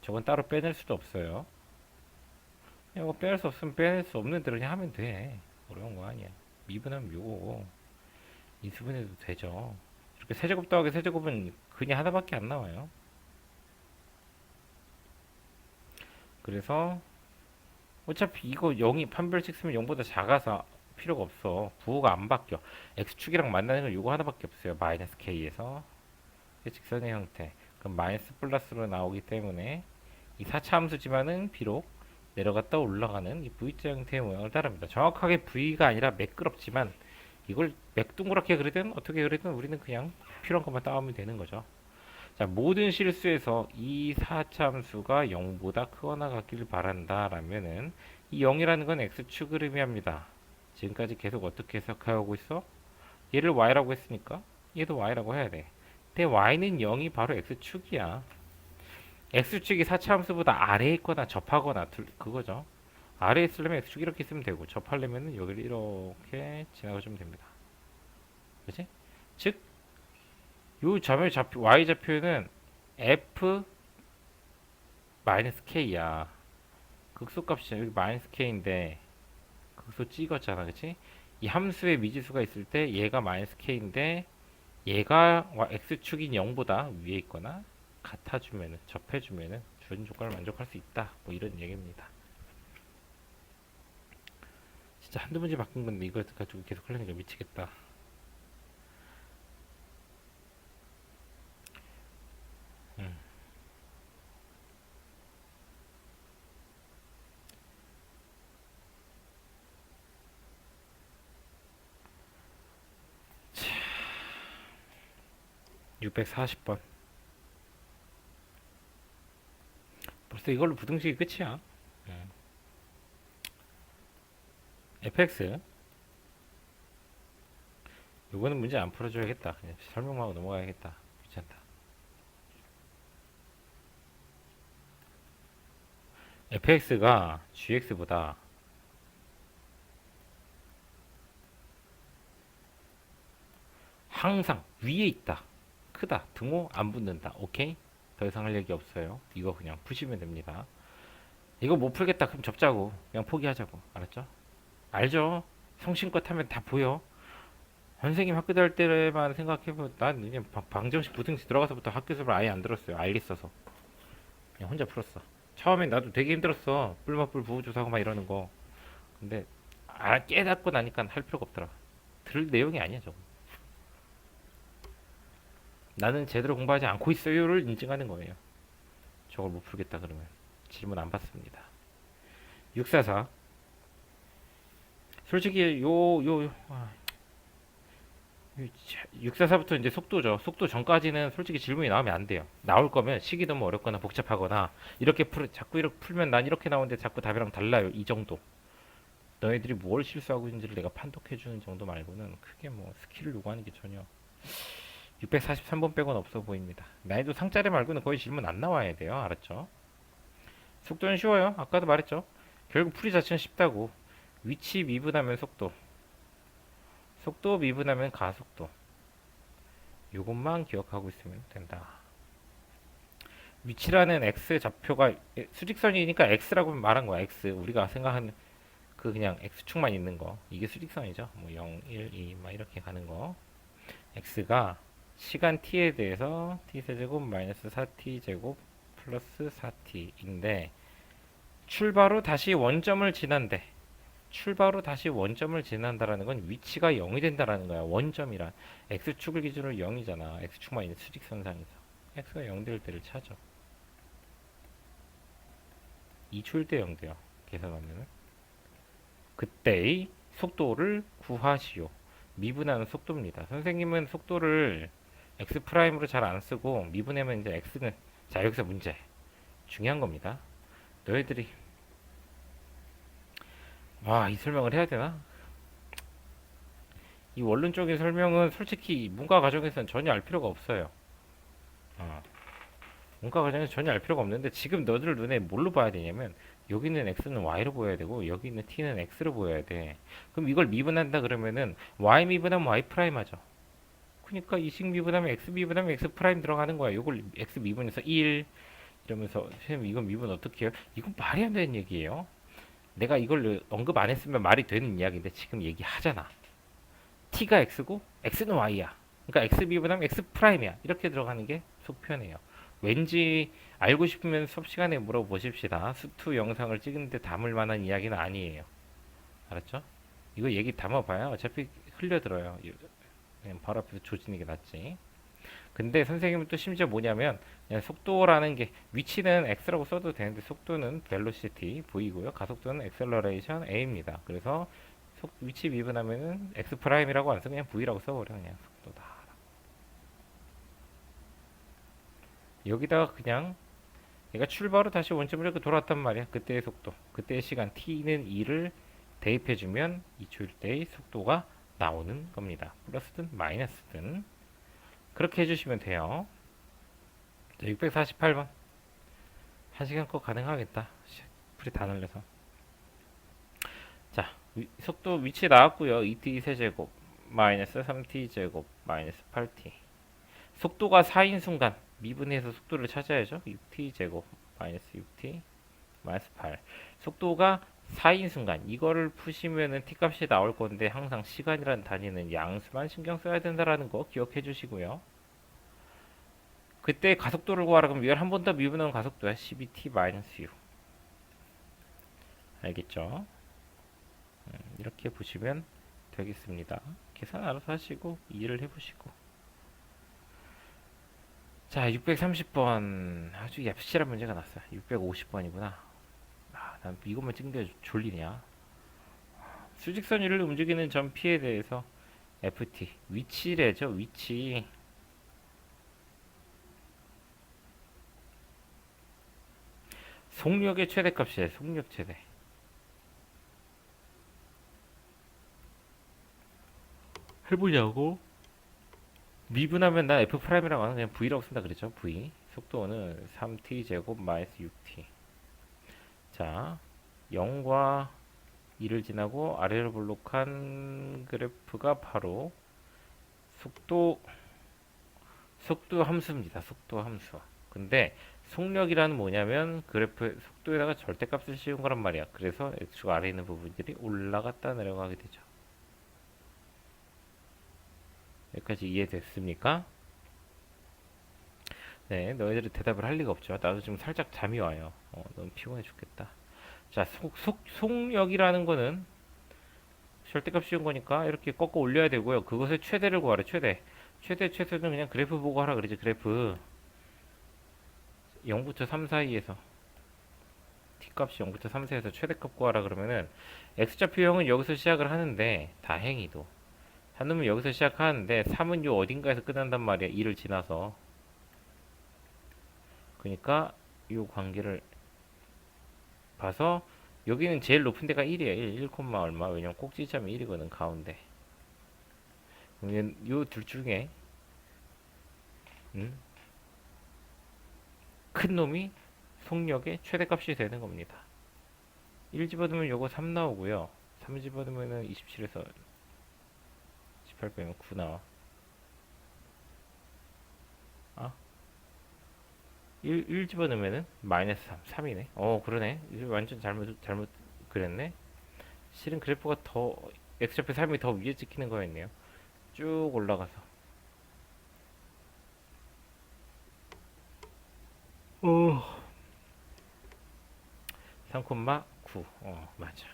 저건 따로 빼낼 수도 없어요. 이거 빼낼 수 없으면 빼낼 수 없는 대로 그냥 하면 돼. 어려운 거 아니야. 미분하면 요거고 인수분해도 되죠. 이렇게 세제곱 더하기 세제곱은 그냥 하나밖에 안 나와요. 그래서 어차피 이거 0이 판별식 쓰면 0보다 작아서 필요가 없어. 부호가 안 바뀌어. x축이랑 만나는 건 요거 하나밖에 없어요. 마이너스 k에서 직선의 형태. 그럼 마이너스 플러스로 나오기 때문에 이 4차 함수지만은 비록 내려갔다 올라가는 이 V자 형태의 모양을 따릅니다. 정확하게 V가 아니라 매끄럽지만 이걸 맥둥그랗게 그리든 어떻게 그리든 우리는 그냥 필요한 것만 따오면 되는 거죠. 자, 모든 실수에서 이 4차 함수가 0보다 크거나 같길 바란다 라면은 이 0이라는 건 x축을 의미합니다. 지금까지 계속 어떻게 해석하고 있어? 얘를 y라고 했으니까 얘도 y라고 해야 돼. 근데 y는 0이 바로 x축이야. x축이 4차 함수보다 아래에 있거나 접하거나 그거죠. 아래에 있으려면 x축 이렇게 쓰면 되고 접하려면 여기를 이렇게 지나가주면 됩니다. 그치? 즉, 요 점의 좌표, y 좌표는 f 마이너스 k야. 극소값이 여기 마이너스 k인데 극소 찍었잖아, 그치? 이 함수의 미지수가 있을 때 얘가 마이너스 k인데 얘가 x축인 0보다 위에 있거나 같아주면은 접해주면은 주어진 조건을 만족할 수 있다. 뭐 이런 얘기입니다. 진짜 한두 문제 바꾼 건데 이거 가지고 계속 하려니까 미치겠다. 음. 640번. 벌써 이걸로 부등식이 끝이야. fx. 요거는 문제 안 풀어줘야겠다. 그냥 설명만 하고 넘어가야겠다. 귀찮다. fx가 gx보다 항상 위에 있다. 크다. 등호 안 붙는다. 오케이? 더 이상 할 얘기 없어요. 이거 그냥 푸시면 됩니다. 이거 못 풀겠다. 그럼 접자고. 그냥 포기하자고. 알았죠? 알죠? 성심껏 하면 다 보여. 선생님 학교 다닐 때만 생각해보면 난 그냥 방정식 부등식 들어가서부터 학교 수업을 아예 안 들었어요. 알리 써서. 그냥 혼자 풀었어. 처음엔 나도 되게 힘들었어. 뿔맛뿔 부호조사하고 막 이러는 거. 근데 깨닫고 나니까 할 필요가 없더라. 들을 내용이 아니야 저거. 나는 제대로 공부하지 않고 있어요를 인증하는 거예요. 저걸 못 풀겠다 그러면 질문 안 받습니다. 644. 솔직히 644부터 이제 속도죠. 속도 전까지는 솔직히 질문이 나오면 안 돼요. 나올 거면 식이 너무 어렵거나 복잡하거나 이렇게 자꾸 이렇게 풀면 난 이렇게 나오는데 자꾸 답이랑 달라요. 이 정도. 너희들이 뭘 실수하고 있는지를 내가 판독해 주는 정도 말고는 크게 뭐 스킬을 요구하는 게 전혀 643번 빼고는 없어 보입니다. 난이도 상자리 말고는 거의 질문 안 나와야 돼요. 알았죠? 속도는 쉬워요. 아까도 말했죠. 결국 풀이 자체는 쉽다고. 위치 미분하면 속도. 속도 미분하면 가속도. 이것만 기억하고 있으면 된다. 위치라는 x 좌표가 수직선이니까 x라고 말한 거야. x. 우리가 생각하는 그 그냥 x축만 있는 거. 이게 수직선이죠. 뭐 0, 1, 2 막 이렇게 가는 거. x가 시간 t에 대해서 t세제곱 마이너스 4t제곱 플러스 4t인데 출발 후 다시 원점을 지난대. 출발 후 다시 원점을 지난다라는 건 위치가 0이 된다라는 거야. 원점이란 x축을 기준으로 0이잖아. x축만 있는 수직선상에서 x가 0 될 때를 찾아. 2초일 때 0 돼요. 계산하면은 그때의 속도를 구하시오. 미분하는 속도입니다. 선생님은 속도를 x 프라임으로 잘 안 쓰고 미분하면 이제 x는 자 여기서 문제 중요한 겁니다. 너희들이 이 설명을 해야 되나? 이 원론적인 설명은 솔직히 문과 과정에서는 전혀 알 필요가 없어요. 문과 과정에서 전혀 알 필요가 없는데 지금 너들 눈에 뭘로 봐야 되냐면 여기는 x는 y로 보여야 되고 여기 있는 t는 x로 보여야 돼. 그럼 이걸 미분한다 그러면은 y 미분하면 y 프라임 하죠. 그러니까 이식 미분하면 x 미분하면 x 프라임 들어가는 거야. 이걸 x 미분해서 1 이러면서 선생님 이건 미분 어떻게 해요? 이건 말이 안 되는 얘기예요. 내가 이걸 언급 안 했으면 말이 되는 이야기인데 지금 얘기하잖아. t가 x고 x는 y야. 그러니까 x 미분하면 x 프라임이야. 이렇게 들어가는 게 속편이에요. 왠지 알고 싶으면 수업 시간에 물어보십시다. 수투 영상을 찍는데 담을 만한 이야기는 아니에요. 알았죠? 이거 얘기 담아봐야 어차피 흘려들어요. 그냥 바로 앞에서 조지는 게 낫지. 근데 선생님은 또 심지어 뭐냐면 그냥 속도라는 게 위치는 x라고 써도 되는데 속도는 velocity v고요. 가속도는 acceleration a입니다. 그래서 위치 미분하면은 x 프라임이라고 안 써 그냥 v라고 써버려. 그냥 속도다. 여기다가 그냥 얘가 출발로 다시 원점으로 이렇게 돌아왔단 말이야. 그때의 속도, 그때의 시간 t는 2를 대입해주면 2초일 때의 속도가 나오는 겁니다. 플러스든 마이너스든 그렇게 해주시면 돼요. 648번 1시간 거 가능하겠다. 풀이 다 날려서. 자, 속도 위치 나왔고요. 2t 세제곱 마이너스 3t 제곱 마이너스 8t. 속도가 4인 순간 미분해서 속도를 찾아야죠. 6t 제곱 마이너스 6t 마이너스 8. 속도가 4인 순간 이거를 푸시면은 t 값이 나올 건데 항상 시간이라는 단위는 양수만 신경 써야 된다라는 거 기억해 주시고요. 그때 가속도를 구하라 그러면 이걸 한 번 더 미분하면 가속도야. 12t 마이너스 6. 알겠죠? 이렇게 보시면 되겠습니다. 계산 알아서 하시고 이해를 해보시고. 자, 630번 아주 얍실한 문제가 났어요. 650번이구나. 난 이것만 찍는데 졸리냐. 수직선 위를 움직이는 점 P에 대해서 FT 위치래죠. 위치 속력의 최대값이에요. 속력 최대. 해보냐고? 미분하면 나 f 프라임이라고 하는 그냥 v라고 쓴다 그랬죠. v 속도는 3t 제곱 마이너스 6t. 자, 0과 2를 지나고 아래로 볼록한 그래프가 바로 속도 함수입니다. 속도 함수. 근데 속력이라는 뭐냐면 그래프 속도에다가 절대값을 씌운 거란 말이야. 그래서 x축 아래에 있는 부분들이 올라갔다 내려가게 되죠. 여기까지 이해됐습니까? 네, 너희들이 대답을 할 리가 없죠. 나도 지금 살짝 잠이 와요. 너무 피곤해 죽겠다. 자, 속력이라는 거는 절대값 씌운 거니까 이렇게 꺾어 올려야 되고요. 그것의 최대를 구하래. 최대는 그냥 그래프 보고 하라 그러지. 그래프 0부터 3 사이에서 t값이 0부터 3 사이에서 최대값 구하라 그러면은 x좌표 형은 여기서 시작을 하는데 다행히도 한놈은 여기서 시작하는데 3은 요 어딘가에서 끝난단 말이야. 2를 지나서. 그러니까 이 관계를 봐서 여기는 제일 높은 데가 1이에요. 1, 얼마. 왜냐면 꼭지점이 1이거든. 가운데. 요 둘 중에 큰 놈이 속력의 최대값이 되는 겁니다. 1 집어넣으면 요거 3 나오고요. 3 집어넣으면 27에서 18 빼면 9 나와. 아, 1 집어넣으면은 마이너스 3, 3이네. 그러네. 완전 잘못 그랬네. 실은 그래프가 더 x좌표 3이 더 위에 찍히는 거였네요. 쭉 올라가서 3,9. 맞아.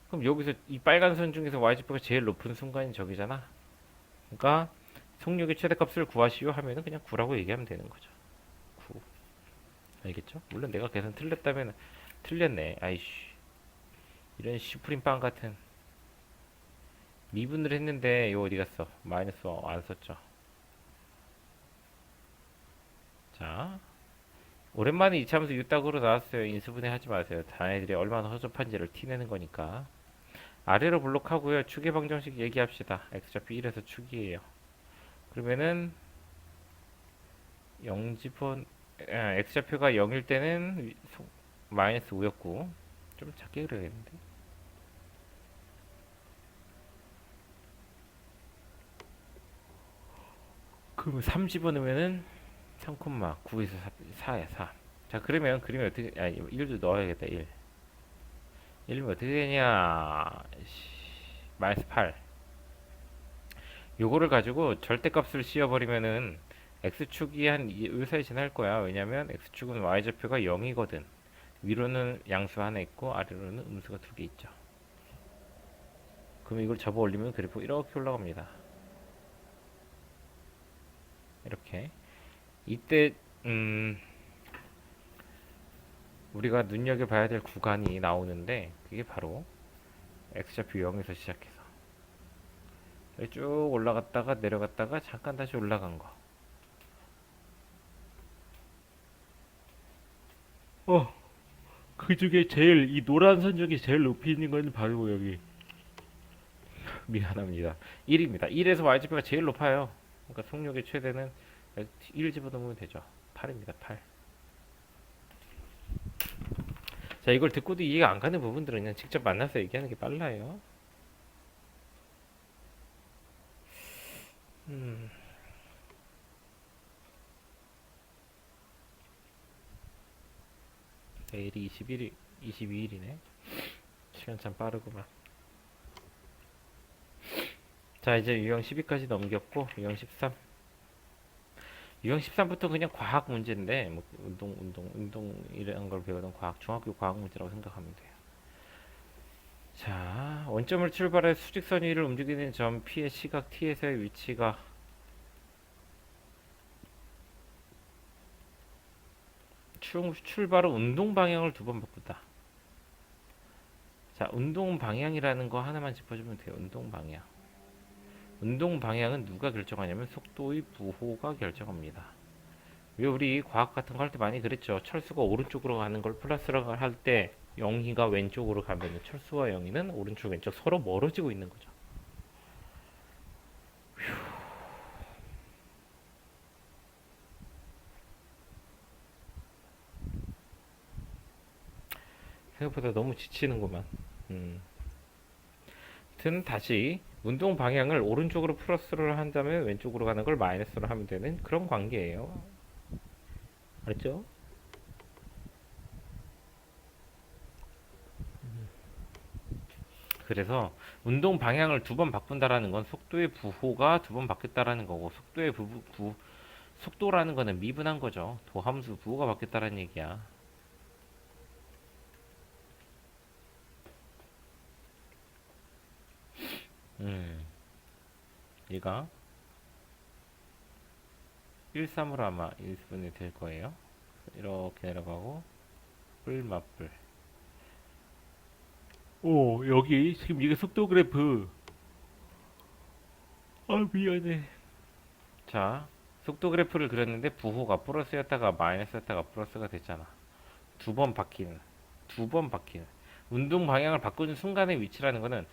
그럼 여기서 이 빨간 선 중에서 y좌표가 제일 높은 순간이 저기잖아. 그러니까 속력의 최대값을 구하시오 하면은 그냥 9라고 얘기하면 되는 거죠. 9. 알겠죠? 물론 내가 계산 틀렸다면 틀렸네. 아이씨. 이런 슈프림 빵 같은 미분을 했는데 이거 어디 갔어? 마이너스 안 썼죠. 자, 오랜만에 이차함수 유딱으로 나왔어요. 인수분해 하지 마세요. 자네들이 얼마나 허접한지를 티내는 거니까. 아래로 블록하고요. 축의 방정식 얘기합시다. x좌표 1에서 축이에요. 그러면은 0집은 x좌표가 0일 때는 마이너스 5였고 좀 작게 그려야겠는데. 그러면 3 집어넣으면은 3,9에서 4야 4. 자, 그러면 그림이 어떻게 1도 넣어야겠다. 1. 1이면 어떻게 되냐? 마이너스 8. 요거를 가지고 절대값을 씌워버리면은 x축이 한 이 사이 지날 거야. 왜냐면 x축은 y좌표가 0이거든. 위로는 양수 하나 있고 아래로는 음수가 2개 있죠. 그럼 이걸 접어 올리면 그래프 이렇게 올라갑니다. 이렇게. 이때 우리가 눈여겨봐야 될 구간이 나오는데 그게 바로 x좌표 0에서 시작해서 쭉 올라갔다가 내려갔다가 잠깐 다시 올라간 거. 그 중에 제일 이 노란 선 중에 제일 높이 있는 건 바로 여기. 미안합니다. 1입니다. 1에서 y좌표가 제일 높아요. 그러니까 속력의 최대는 1 집어넣으면 되죠. 8입니다. 8. 자, 이걸 듣고도 이해가 안 가는 부분들은 그냥 직접 만나서 얘기하는 게 빨라요. 내일이 22일이네. 시간 참 빠르구만. 자, 이제 유형 12까지 넘겼고, 유형 13. 유형 13부터 그냥 과학 문제인데, 뭐, 운동, 이런 걸 배우던 중학교 과학 문제라고 생각하면 돼요. 자, 원점을 출발해 수직선 위를 움직이는 점 P의 시각 T에서의 위치가 출발은 운동 방향을 두 번 바꾼다. 자, 운동 방향이라는 거 하나만 짚어주면 돼요. 운동 방향. 운동 방향은 누가 결정하냐면 속도의 부호가 결정합니다. 우리 과학 같은 거 할 때 많이 그랬죠. 철수가 오른쪽으로 가는 걸 플러스라고 할 때 영희가 왼쪽으로 가면 철수와 영희는 오른쪽 왼쪽 서로 멀어지고 있는 거죠. 생각보다 너무 지치는구만. 음. 아무튼 다시 운동 방향을 오른쪽으로 플러스를 한다면 왼쪽으로 가는 걸 마이너스로 하면 되는 그런 관계예요. 알았죠? 그래서 운동 방향을 두 번 바꾼다라는 건 속도의 부호가 두 번 바뀌었다라는 거고 속도의 속도라는 거는 미분한 거죠. 도함수 부호가 바뀌었다라는 얘기야. 음, 얘가 1,3으로 아마 1분이 될 거예요. 이렇게 내려가고 뿔 맞뿔. 오, 여기 지금 이게 속도 그래프. 아, 미안해. 자, 속도 그래프를 그렸는데 부호가 플러스였다가 마이너스였다가 플러스가 됐잖아. 두 번 바뀌는, 두 번 바뀌는. 운동 방향을 바꾸는 순간의 위치라는 거는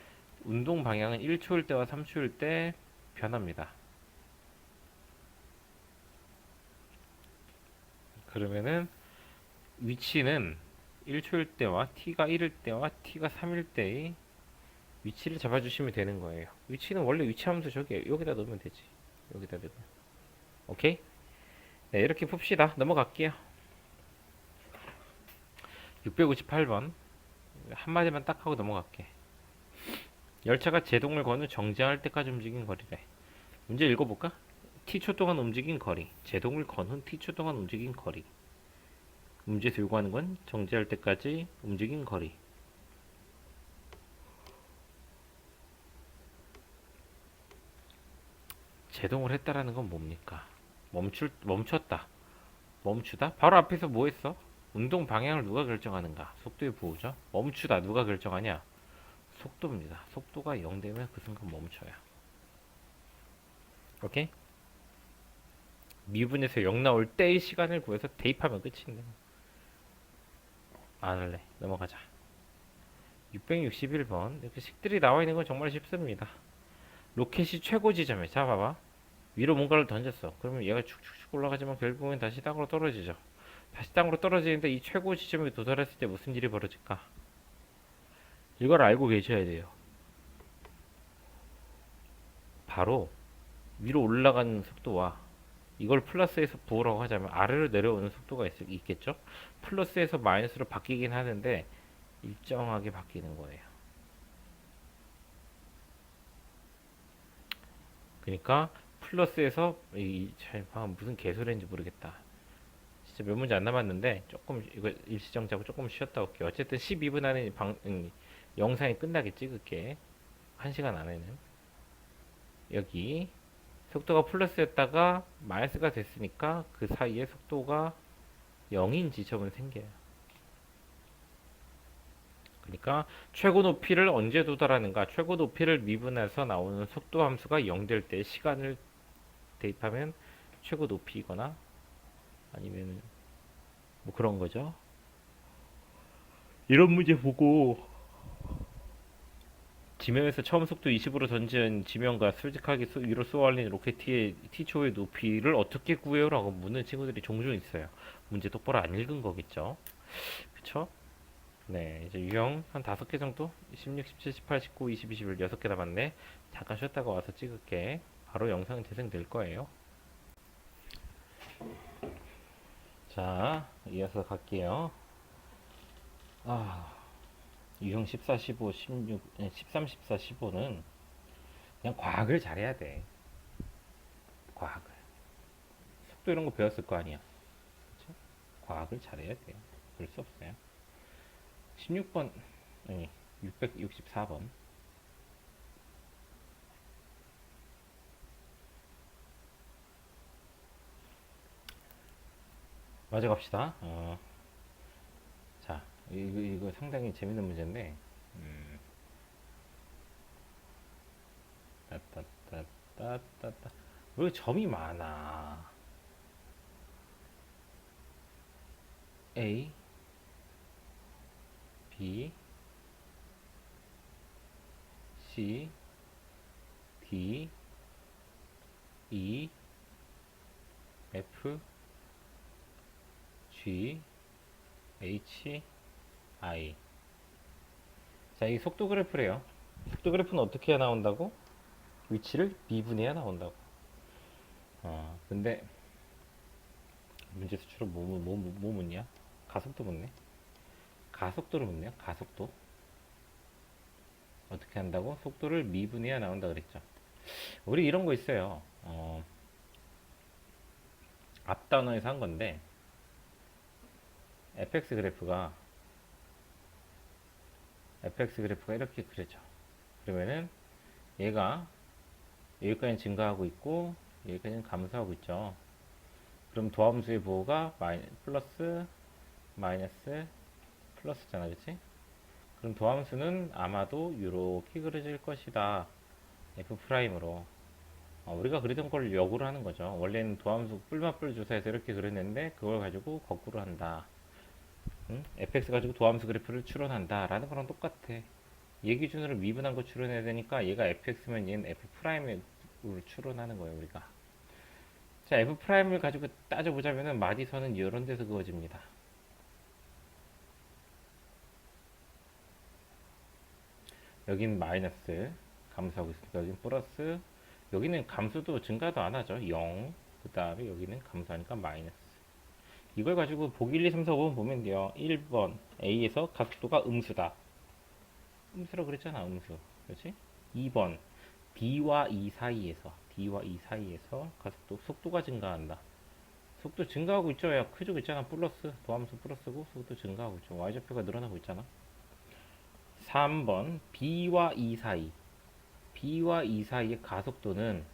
운동 방향은 1초일 때와 3초일 때 변합니다. 그러면은 위치는 1초일 때와 t가 1일 때와 t가 3일 때의 위치를 잡아주시면 되는 거예요. 위치는 원래 위치하면서 저기 여기다 넣으면 되지. 여기다 넣으면. 오케이? 네, 이렇게 풉시다. 넘어갈게요. 658번. 한마디만 딱 하고 넘어갈게. 열차가 제동을 건 후 정지할 때까지 움직인 거리래. 문제 읽어볼까? t초 동안 움직인 거리. 제동을 건 후 t초 동안 움직인 거리. 문제 들고 하는 건 정지할 때까지 움직인 거리. 제동을 했다라는 건 뭡니까? 멈췄다. 멈추다? 바로 앞에서 뭐 했어? 운동 방향을 누가 결정하는가? 속도의 부호죠. 멈추다. 누가 결정하냐? 속도입니다. 속도가 0 되면 그 순간 멈춰요. 오케이? 미분에서 0 나올 때의 시간을 구해서 대입하면 끝인데. 안 할래. 넘어가자. 661번. 이렇게 식들이 나와 있는 건 정말 쉽습니다. 로켓이 최고 지점에. 자, 봐봐. 위로 뭔가를 던졌어. 그러면 얘가 축축축 올라가지만 결국엔 다시 땅으로 떨어지죠. 다시 땅으로 떨어지는데 이 최고 지점에 도달했을 때 무슨 일이 벌어질까? 이걸 알고 계셔야 돼요. 바로 위로 올라가는 속도와 이걸 플러스에서 부호라고 하자면 아래로 내려오는 속도가 있겠죠? 플러스에서 마이너스로 바뀌긴 하는데 일정하게 바뀌는 거예요. 그러니까 플러스에서 무슨 개소리인지 모르겠다. 진짜 몇 문제 안 남았는데 조금 이거 일시정지하고 조금 쉬었다 올게요. 어쨌든 12분 안에 영상이 끝나게 찍을게. 1시간 안에는. 여기 속도가 플러스였다가 마이너스가 됐으니까 그 사이에 속도가 0인 지점은 생겨요. 그러니까 최고 높이를 언제 도달하는가? 최고 높이를 미분해서 나오는 속도 함수가 0 될 때 시간을 대입하면 최고 높이거나 아니면 뭐 그런 거죠. 이런 문제 보고 지면에서 처음 속도 20으로 던진 지면과 솔직하게 위로 쏘아올린 로켓의 T초의 높이를 어떻게 구해요? 라고 묻는 친구들이 종종 있어요. 문제 똑바로 안 읽은 거겠죠. 그쵸? 네, 이제 유형 한 5개 정도? 16, 17, 18, 19, 20, 21, 6개 남았네. 잠깐 쉬었다가 와서 찍을게. 바로 영상 재생될 거예요. 자, 이어서 갈게요. 유형 14, 15, 16, 13, 14, 15는 그냥 과학을 잘해야 돼. 과학을. 속도 이런 거 배웠을 거 아니야. 그쵸? 과학을 잘해야 돼요. 볼 수 없어요. 16번, 아니, 664번. 맞아 갑시다. 자, 이거 상당히 재밌는 문제인데, 따따따따따따. 왜 점이 많아? A, B, C, D, E, F, G, H, I. 자, 이 속도 그래프래요. 속도 그래프는 어떻게 해야 나온다고? 위치를 미분해야 나온다고. 근데 문제 수출은 뭐 묻냐? 가속도 묻네. 가속도를 묻네요. 가속도. 어떻게 한다고? 속도를 미분해야 나온다 그랬죠. 우리 이런 거 있어요. 앞 단원에서 한 건데 fx 그래프가 이렇게 그려져. 그러면은 얘가 여기까지 증가하고 있고 여기까지는 감소하고 있죠. 그럼 도함수의 부호가 플러스 마이너스 플러스잖아, 그치? 그럼 도함수는 아마도 이렇게 그려질 것이다. F'으로. 우리가 그리던 걸 역으로 하는 거죠. 원래는 도함수 뿔맛뿔 조사에서 이렇게 그렸는데 그걸 가지고 거꾸로 한다. 응? fx 가지고 도함수 그래프를 추론한다. 라는 거랑 똑같아. 얘 기준으로 미분한 거 추론해야 되니까 얘가 fx면 얘는 F'으로 추론하는 거예요, 우리가. 자, F'을 가지고 따져보자면은 마디선은 이런 데서 그어집니다. 여긴 마이너스 감소하고 있으니까 여긴 플러스, 여기는 감소도 증가도 안 하죠. 0. 그 다음에 여기는 감소하니까 마이너스. 이걸 가지고 보기 1, 2, 3, 4, 5번 보면 돼요. 1번 A에서 가속도가 음수다. 음수라고 그랬잖아, 음수. 그렇지? 2번 D와 E 사이에서 가속도, 속도가 증가한다. 속도 증가하고 있죠. 야, 크지고 있잖아. 플러스, 도함수 플러스고 속도 증가하고 있죠. Y좌표가 늘어나고 있잖아. 3번 B와 E 사이의 가속도는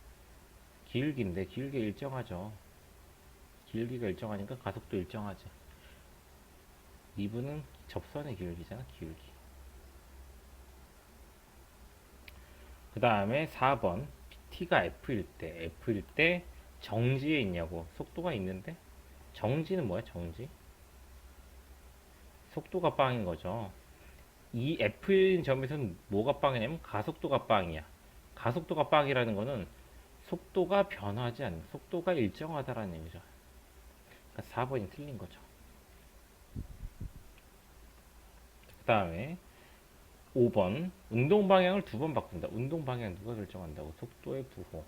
기울기인데 길게 일정하죠. 길기가 일정하니까 가속도 일정하지. 미분은 접선의 기울기잖아, 기울기. 그 다음에 4번 t가 f일 때 정지에 있냐고. 속도가 있는데 정지는 뭐야, 정지? 속도가 빵인 거죠. 이 f인 점에서는 뭐가 빵이냐면 가속도가 빵이야. 가속도가 빵이라는 거는 속도가 변하지 않는, 속도가 일정하다라는 얘기죠. 그러니까 4번이 틀린 거죠. 그 다음에 5번 운동 방향을 두 번 바꾼다. 운동 방향 누가 결정한다고? 속도의 부호.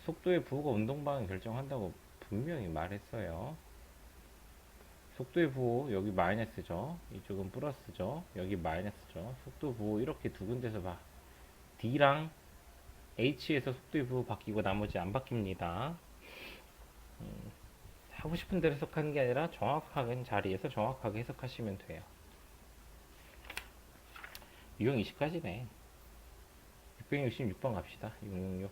속도의 부호가 운동 방향 결정한다고 분명히 말했어요. 속도의 부호 여기 마이너스죠. 이쪽은 플러스죠. 여기 마이너스죠. 속도 부호 이렇게 두 군데서 봐. D랑 H에서 속도의 부호 바뀌고 나머지 안 바뀝니다. 하고 싶은 대로 해석하는 게 아니라 정확한 자리에서 정확하게 해석하시면 돼요. 유형 20까지네. 666번 갑시다. 666.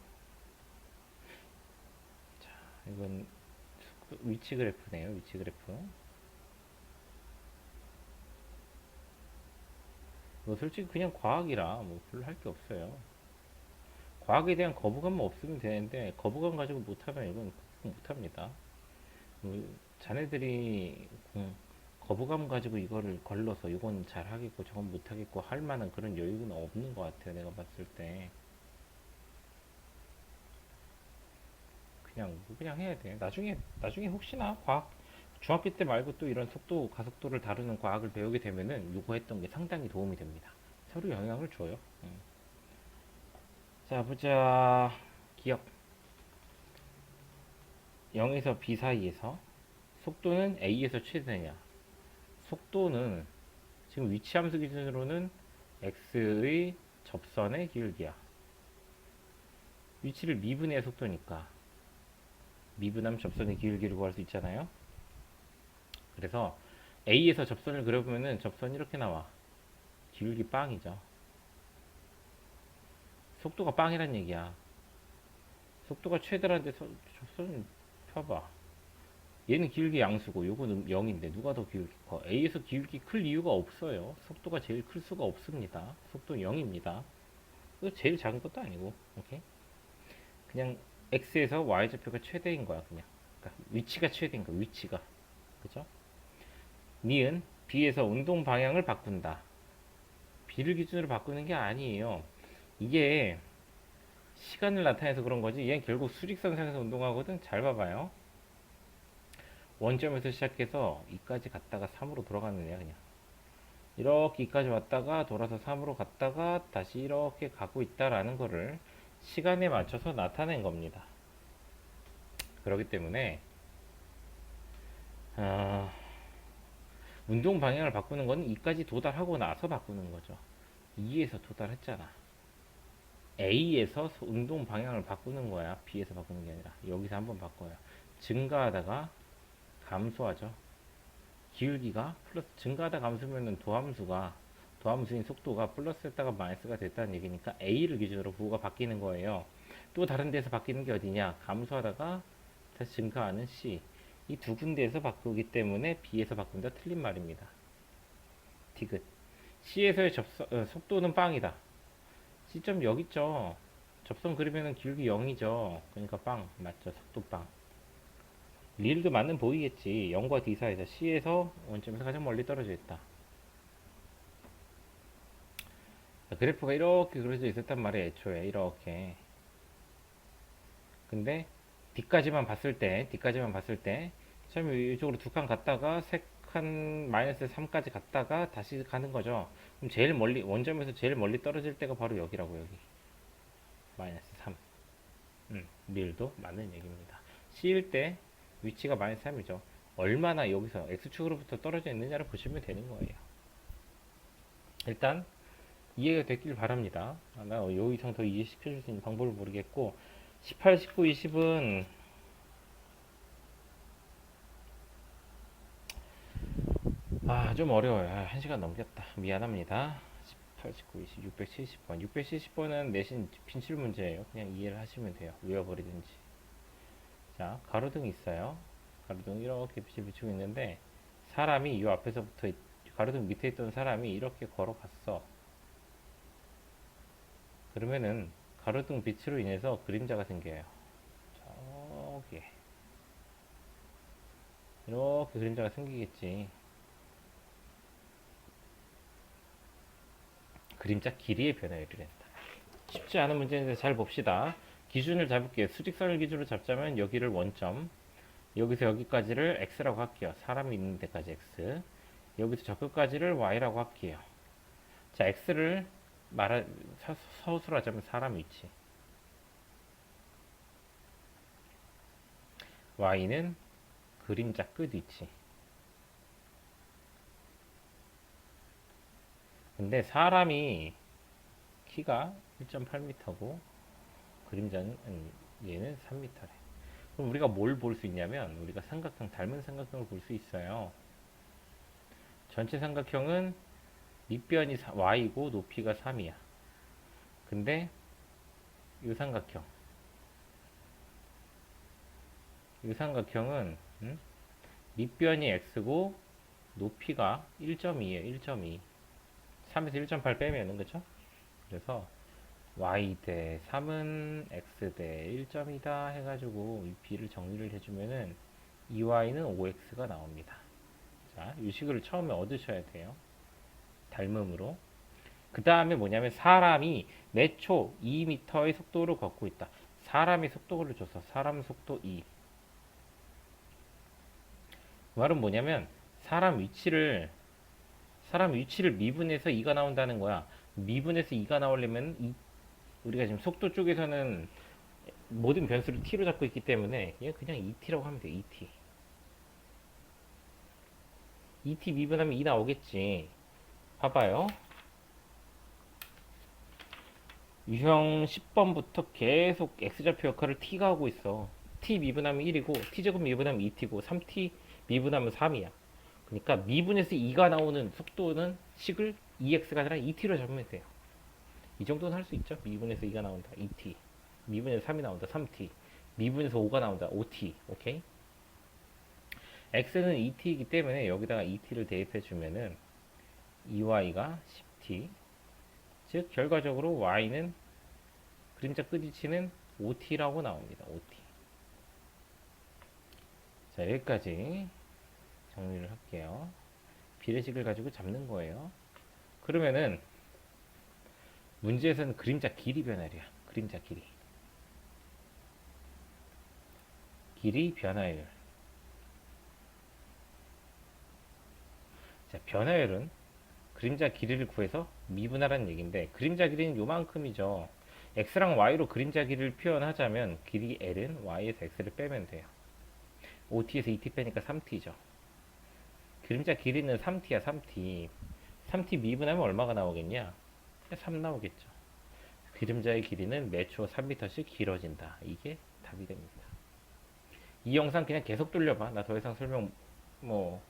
자, 이건 위치 그래프네요. 위치 그래프. 뭐 솔직히 그냥 과학이라 뭐 별로 할 게 없어요. 과학에 대한 거부감만 없으면 되는데 거부감 가지고 못하면 이건 못합니다. 뭐 자네들이 거부감 가지고 이거를 걸러서 이건 잘하겠고 저건 못하겠고 할 만한 그런 여유는 없는 것 같아요. 내가 봤을 때 그냥 해야 돼. 나중에 혹시나 과학 중학교 때 말고 또 이런 속도 가속도를 다루는 과학을 배우게 되면은 요거 했던 게 상당히 도움이 됩니다. 서로 영향을 줘요. 자, 보자. 기억 0에서 B 사이에서 속도는 A에서 최대냐. 속도는 지금 위치 함수 기준으로는 x의 접선의 기울기야. 위치를 미분해야 속도니까 미분하면 접선의 기울기를 구할 수 있잖아요. 그래서 A에서 접선을 그려보면은 접선이 이렇게 나와. 기울기 빵이죠. 속도가 빵이란 얘기야. 속도가 최대라는데 접선을 펴봐. 얘는 기울기 양수고 요거는 0인데 누가 더 기울기 커? A에서 기울기 클 이유가 없어요. 속도가 제일 클 수가 없습니다. 속도 0입니다. 제일 작은 것도 아니고, 오케이? 그냥 X에서 Y좌표가 최대인 거야, 그냥. 그러니까 위치가 최대인 거야, 위치가. 그죠? 니은 B에서 운동 방향을 바꾼다. B를 기준으로 바꾸는 게 아니에요. 이게 시간을 나타내서 그런 거지. 얘는 결국 수직선상에서 운동하거든. 잘 봐봐요. 원점에서 시작해서 2까지 갔다가 3으로 돌아가는 애야 그냥. 이렇게 2까지 왔다가 돌아서 3으로 갔다가 다시 이렇게 가고 있다라는 거를 시간에 맞춰서 나타낸 겁니다. 그렇기 때문에 어, 운동 방향을 바꾸는 건 2까지 도달하고 나서 바꾸는 거죠. 2에서 도달했잖아. A에서 운동 방향을 바꾸는 거야. B에서 바꾸는 게 아니라 여기서 한번 바꿔요. 증가하다가 감소하죠. 기울기가 플러스 증가하다 감소면은 도함수인 속도가 플러스였다가 마이너스가 됐다는 얘기니까 A를 기준으로 부호가 바뀌는 거예요. 또 다른 데서 바뀌는 게 어디냐? 감소하다가 다시 증가하는 C. 이 두 군데에서 바꾸기 때문에 B에서 바꾼다 틀린 말입니다. 디귿. C에서의 속도는 빵이다. C점 여기 있죠. 접선 그리면은 기울기 0이죠. 그러니까 빵 맞죠. 속도 빵. 리을도 맞는 보이겠지. 0과 D 사이에서 C에서 원점에서 가장 멀리 떨어져 있다. 그래프가 이렇게 그려져 있었단 말이에요. 애초에 이렇게. 근데 D까지만 봤을 때 처음에 이쪽으로 두 칸 갔다가 세 칸 마이너스 3까지 갔다가 다시 가는 거죠. 그럼 제일 멀리 원점에서 제일 멀리 떨어질 때가 바로 여기라고 여기. 마이너스 3. 리을도 맞는 얘기입니다. C일 때 위치가 마이너스 3이죠. 얼마나 여기서 X축으로부터 떨어져 있느냐를 보시면 되는 거예요. 일단 이해가 됐길 바랍니다. 나요 이상 더 이해시켜줄 수 있는 방법을 모르겠고 18, 19, 20은 좀 어려워요. 1시간 넘겼다. 미안합니다. 18, 19, 20, 670번. 670번은 내신 빈출 문제예요. 그냥 이해를 하시면 돼요. 외워버리든지. 자, 가로등 있어요. 가로등 이렇게 빛을 비추고 있는데 사람이 이 앞에서부터 가로등 밑에 있던 사람이 이렇게 걸어갔어. 그러면은 가로등 빛으로 인해서 그림자가 생겨요. 저기 이렇게 그림자가 생기겠지. 그림자 길이의 변화를 이른다. 쉽지 않은 문제인데 잘 봅시다. 기준을 잡을게요. 수직선을 기준으로 잡자면 여기를 원점, 여기서 여기까지를 x라고 할게요. 사람이 있는 데까지 x, 여기서 저 끝까지를 y라고 할게요. 자, x를 서술로 하자면 사람 위치, y는 그림자 끝 위치. 근데 사람이 키가 1.8m고 그림자는 얘는 3m래. 그럼 우리가 뭘 볼 수 있냐면 우리가 삼각형 닮은 삼각형을 볼 수 있어요. 전체 삼각형은 밑변이 y고 높이가 3이야. 근데 이 삼각형 이 삼각형은 밑변이 x고 높이가 1.2에요. 1.2. 3에서 1.8 빼면은 그죠? 그래서 y 대 3은 x 대 1점이다 해가지고 이 b를 정리를 해주면은 2y는 5x가 나옵니다. 자, 이 식을 처음에 얻으셔야 돼요. 닮음으로. 그 다음에 뭐냐면 사람이 매초 2m의 속도로 걷고 있다. 사람의 속도를 줘서 사람 속도 2. 그 말은 뭐냐면 사람 위치를 미분해서 2가 나온다는 거야. 미분해서 2가 나오려면 우리가 지금 속도 쪽에서는 모든 변수를 t로 잡고 있기 때문에 얘 그냥 2t라고 하면 돼. 2t. 2t 미분하면 2 나오겠지. 봐봐요. 유형 10번부터 계속 x좌표 역할을 t가 하고 있어. t 미분하면 1이고 t제곱 미분하면 2t고 3t 미분하면 3이야. 그러니까 미분에서 2가 나오는 속도는 식을 2x가 아니라 2t로 잡으면 돼요. 이 정도는 할 수 있죠. 미분에서 2가 나온다. 2t. 미분에서 3이 나온다. 3t. 미분에서 5가 나온다. 5t. 오케이? x는 2t이기 때문에 여기다가 2t를 대입해 주면은 2y가 10t. 즉 결과적으로 y는 그림자 끝이치는 5t라고 나옵니다. 5t. 자, 여기까지 정리를 할게요. 비례식을 가지고 잡는 거예요. 그러면은 문제에서는 그림자 길이 변화율이야. 그림자 길이. 길이 변화율. 자, 변화율은 그림자 길이를 구해서 미분하라는 얘기인데 그림자 길이는 요만큼이죠. x랑 y로 그림자 길이를 표현하자면 길이 l은 y에서 x를 빼면 돼요. 5t에서 2t 빼니까 3t죠. 그림자 길이는 3t야, 3t. 3t 미분하면 얼마가 나오겠냐? 3 나오겠죠. 그림자의 길이는 매초 3m씩 길어진다. 이게 답이 됩니다. 이 영상 그냥 계속 돌려봐. 나 더 이상 설명 뭐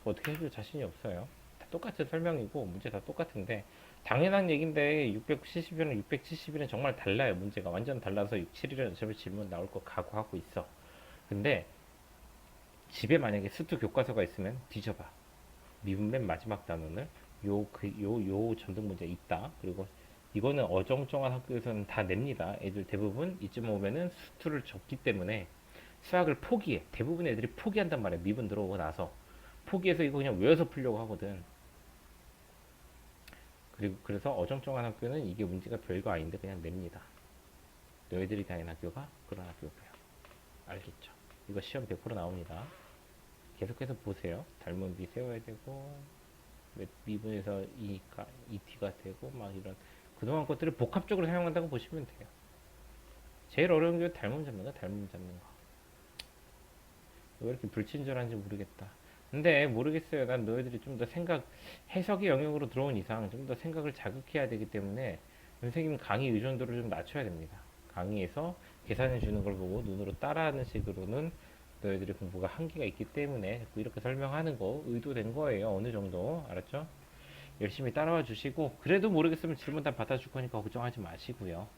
어떻게 해줄 자신이 없어요. 다 똑같은 설명이고 문제 다 똑같은데 당연한 얘기인데 670이랑 670이랑 정말 달라요. 문제가 완전 달라서 6, 7이라는 어차피 질문 나올 거 각오하고 있어. 근데 집에 만약에 수투 교과서가 있으면 뒤져봐. 미분 맨 마지막 단원을 요 전등 문제 있다. 그리고 이거는 어정쩡한 학교에서는 다 냅니다. 애들 대부분 이쯤 오면은 수투를 적기 때문에 수학을 포기해. 대부분 애들이 포기한단 말이야. 미분 들어오고 나서 포기해서 이거 그냥 외워서 풀려고 하거든. 그리고 그래서 어정쩡한 학교는 이게 문제가 별거 아닌데 그냥 냅니다. 너희들이 다니는 학교가 그런 학교고요. 알겠죠? 이거 시험 100% 나옵니다. 계속해서 보세요. 닮은 비 세워야 되고 미분에서 2t가 되고 막 이런 그동안 것들을 복합적으로 사용한다고 보시면 돼요. 제일 어려운 게 닮음 잡는 거, 닮음 잡는 거. 왜 이렇게 불친절한지 모르겠다. 근데 모르겠어요. 난 너희들이 좀 더 해석의 영역으로 들어온 이상 좀 더 생각을 자극해야 되기 때문에 선생님 강의 의존도를 좀 낮춰야 됩니다. 강의에서 계산해 주는 걸 보고 눈으로 따라하는 식으로는 너희들의 공부가 한계가 있기 때문에 이렇게 설명하는 거 의도된 거예요. 어느 정도 알았죠? 열심히 따라와 주시고 그래도 모르겠으면 질문단 받아줄 거니까 걱정하지 마시고요.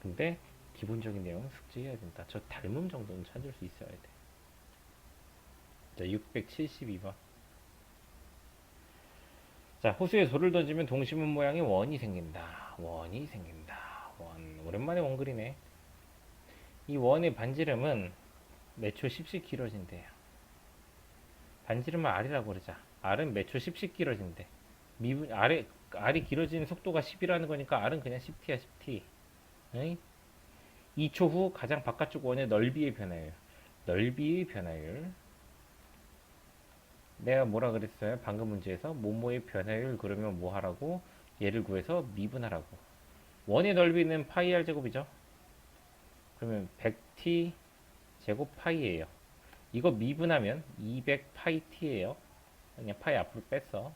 근데 기본적인 내용은 숙지해야 된다. 저 닮음 정도는 찾을 수 있어야 돼. 자, 672번. 자, 호수에 돌을 던지면 동심원 모양의 원이 생긴다. 원이 생긴다. 원. 오랜만에 원 그리네. 이 원의 반지름은 매초 10씩 길어진대요. 반지름은 R이라고 그러자. R은 매초 10씩 길어진대. R이 길어지는 속도가 10이라는 거니까 R은 그냥 10t야, 10t. 2초 후 가장 바깥쪽 원의 넓이의 변화율. 넓이의 변화율. 내가 뭐라 그랬어요? 방금 문제에서 모모의 변화율 그러면 뭐 하라고? 얘를 구해서 미분하라고. 원의 넓이는 파이 r 제곱이죠. 그러면 100t 제곱 파이예요. 이거 미분하면 200 파이 t예요. 그냥 파이 앞으로 뺐어.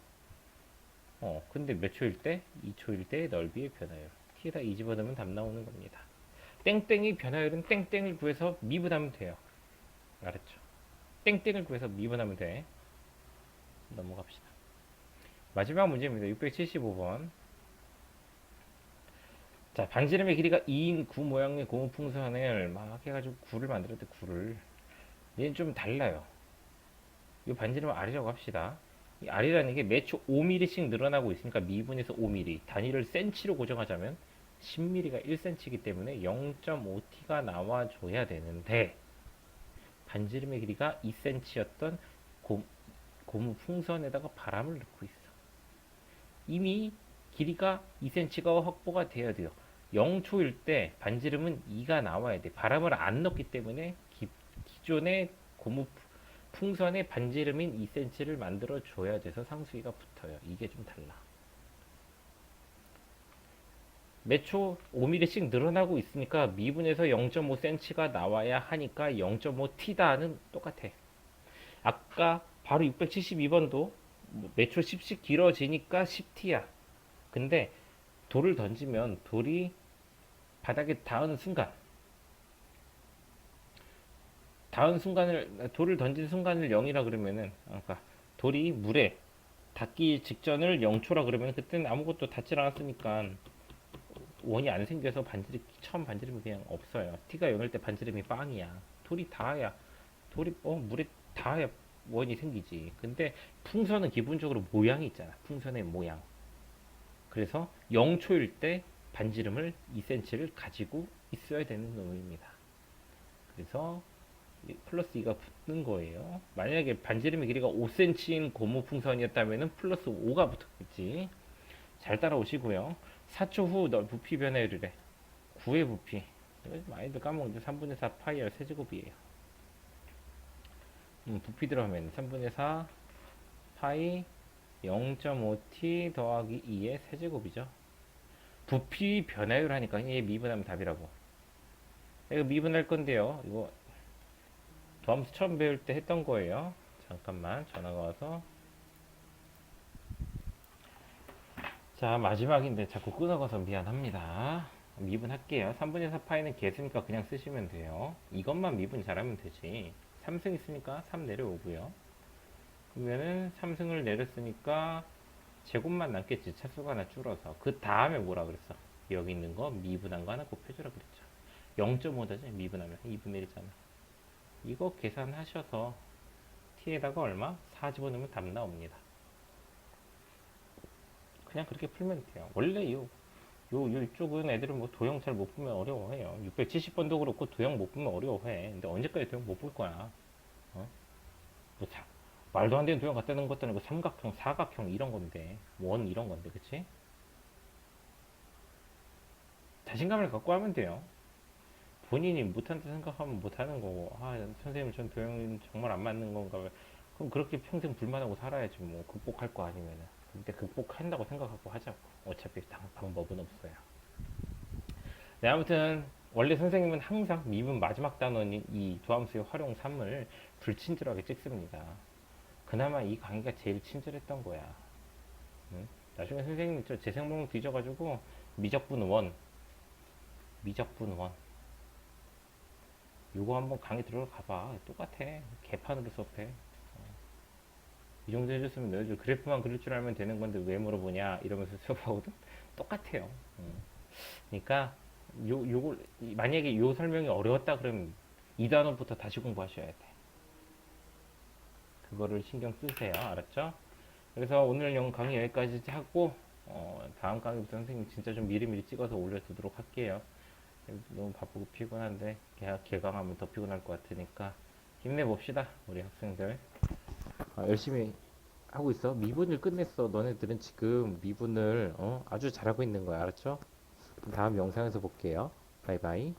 근데 몇 초일 때? 2초일 때 넓이의 변화율. t에다 2 집어넣으면 답 나오는 겁니다. 땡땡의 변화율은 땡땡을 구해서 미분하면 돼요. 알았죠? 땡땡을 구해서 미분하면 돼. 넘어갑시다. 마지막 문제입니다. 675번. 자, 반지름의 길이가 2인 구 모양의 고무 풍선을 막 해가지고 구를 만들었대, 구를. 얘는 좀 달라요. 이 반지름은 R이라고 합시다. 이 R이라는 게 매초 5mm씩 늘어나고 있으니까 미분에서 5mm. 단위를 cm로 고정하자면 10mm가 1cm이기 때문에 0.5t가 나와줘야 되는데 반지름의 길이가 2cm였던 고무 풍선에다가 바람을 넣고 있어. 이미 길이가 2cm가 확보가 되어야 돼요. 0초일 때 반지름은 2가 나와야 돼. 바람을 안 넣기 때문에 기존의 고무 풍선의 반지름인 2cm를 만들어 줘야 돼서 상수위가 붙어요. 이게 좀 달라. 매초 5mm씩 늘어나고 있으니까 미분에서 0.5cm가 나와야 하니까 0.5t다는 똑같아. 아까 바로 672번도 매초 10씩 길어지니까 10t야. 근데 돌을 던지면 돌이 바닥에 닿은 순간을 돌을 던진 순간을 0이라 그러면은 그러니까 돌이 물에 닿기 직전을 0초라 그러면 그때는 아무것도 닿질 않았으니까 원이 안 생겨서 처음 반지름이 그냥 없어요. t가 0일 때 반지름이 빵이야. 돌이 닿아야 물에 닿아야 원이 생기지. 근데 풍선은 기본적으로 모양이 있잖아. 풍선의 모양. 그래서 0초일 때 반지름을 2cm를 가지고 있어야 되는 놈입니다. 그래서 플러스 2가 붙는 거예요. 만약에 반지름의 길이가 5cm인 고무풍선이었다면 플러스 5가 붙었겠지. 잘 따라오시고요. 4초 후 너 부피 변화율이래. 9의 부피. 이거 많이들 까먹는데 3분의 4 파이 r 세제곱이에요. 부피 들어가면 3분의 4 파이 0.5t 더하기 2의 세제곱이죠. 부피 변화율 하니까 얘 미분하면 답이라고. 이거 미분할 건데요. 이거 도함수 처음 배울 때 했던 거예요. 잠깐만 전화가 와서. 자, 마지막인데 자꾸 끊어가서 미안합니다. 미분할게요. 3분의 4 파이는 개수니까 그냥 쓰시면 돼요. 이것만 미분 잘하면 되지. 3승 있으니까 3 내려오고요. 그러면은 3승을 내렸으니까 제곱만 남겠지. 차수가 하나 줄어서. 그 다음에 뭐라 그랬어? 여기 있는 거 미분한 거 하나 곱해주라 그랬죠. 0.5다지 미분하면 2분의 1이잖아. 이거 계산하셔서 t에다가 얼마? 4 집어넣으면 답 나옵니다. 그냥 그렇게 풀면 돼요. 원래 이쪽은 애들은 뭐 도형 잘 못 보면 어려워해요. 670번도 그렇고 도형 못 보면 어려워해. 근데 언제까지 도형 못 볼 거야? 어? 뭐 말도 안 되는 도형 갖다 놓은 것들은 뭐 삼각형, 사각형 이런 건데, 원 이런 건데, 그치? 자신감을 갖고 하면 돼요. 본인이 못한다 생각하면 못하는 거고, 아, 선생님 전 도형이 정말 안 맞는 건가? 그럼 그렇게 평생 불만하고 살아야지 뭐 극복할 거 아니면은. 근데 극복한다고 생각하고 하자고. 어차피 방법은 없어요. 네, 아무튼 원래 선생님은 항상 미분 마지막 단원인 이 도함수의 활용 3을 불친절하게 찍습니다. 그나마 이 강의가 제일 친절했던 거야. 응? 나중에 선생님이 저 재생목록 뒤져가지고 미적분 원, 미적분 원 요거 한번 강의 들어가봐. 똑같아. 개판으로 수업해. 이 정도 해줬으면 너희들 그래프만 그릴 줄 알면 되는 건데 왜 물어보냐 이러면서 수업하거든. 똑같아요. 응. 그러니까 요걸 만약에 요 설명이 어려웠다 그러면 이 단원부터 다시 공부하셔야 돼. 그거를 신경 쓰세요. 알았죠? 그래서 오늘 영어 강의 여기까지 하고 다음 강의부터 선생님 진짜 좀 미리미리 찍어서 올려두도록 할게요. 너무 바쁘고 피곤한데 개강하면 더 피곤할 것 같으니까 힘내봅시다. 우리 학생들 열심히 하고 있어. 미분을 끝냈어. 너네들은 지금 미분을 아주 잘하고 있는 거야. 알았죠? 다음 영상에서 볼게요. 바이바이.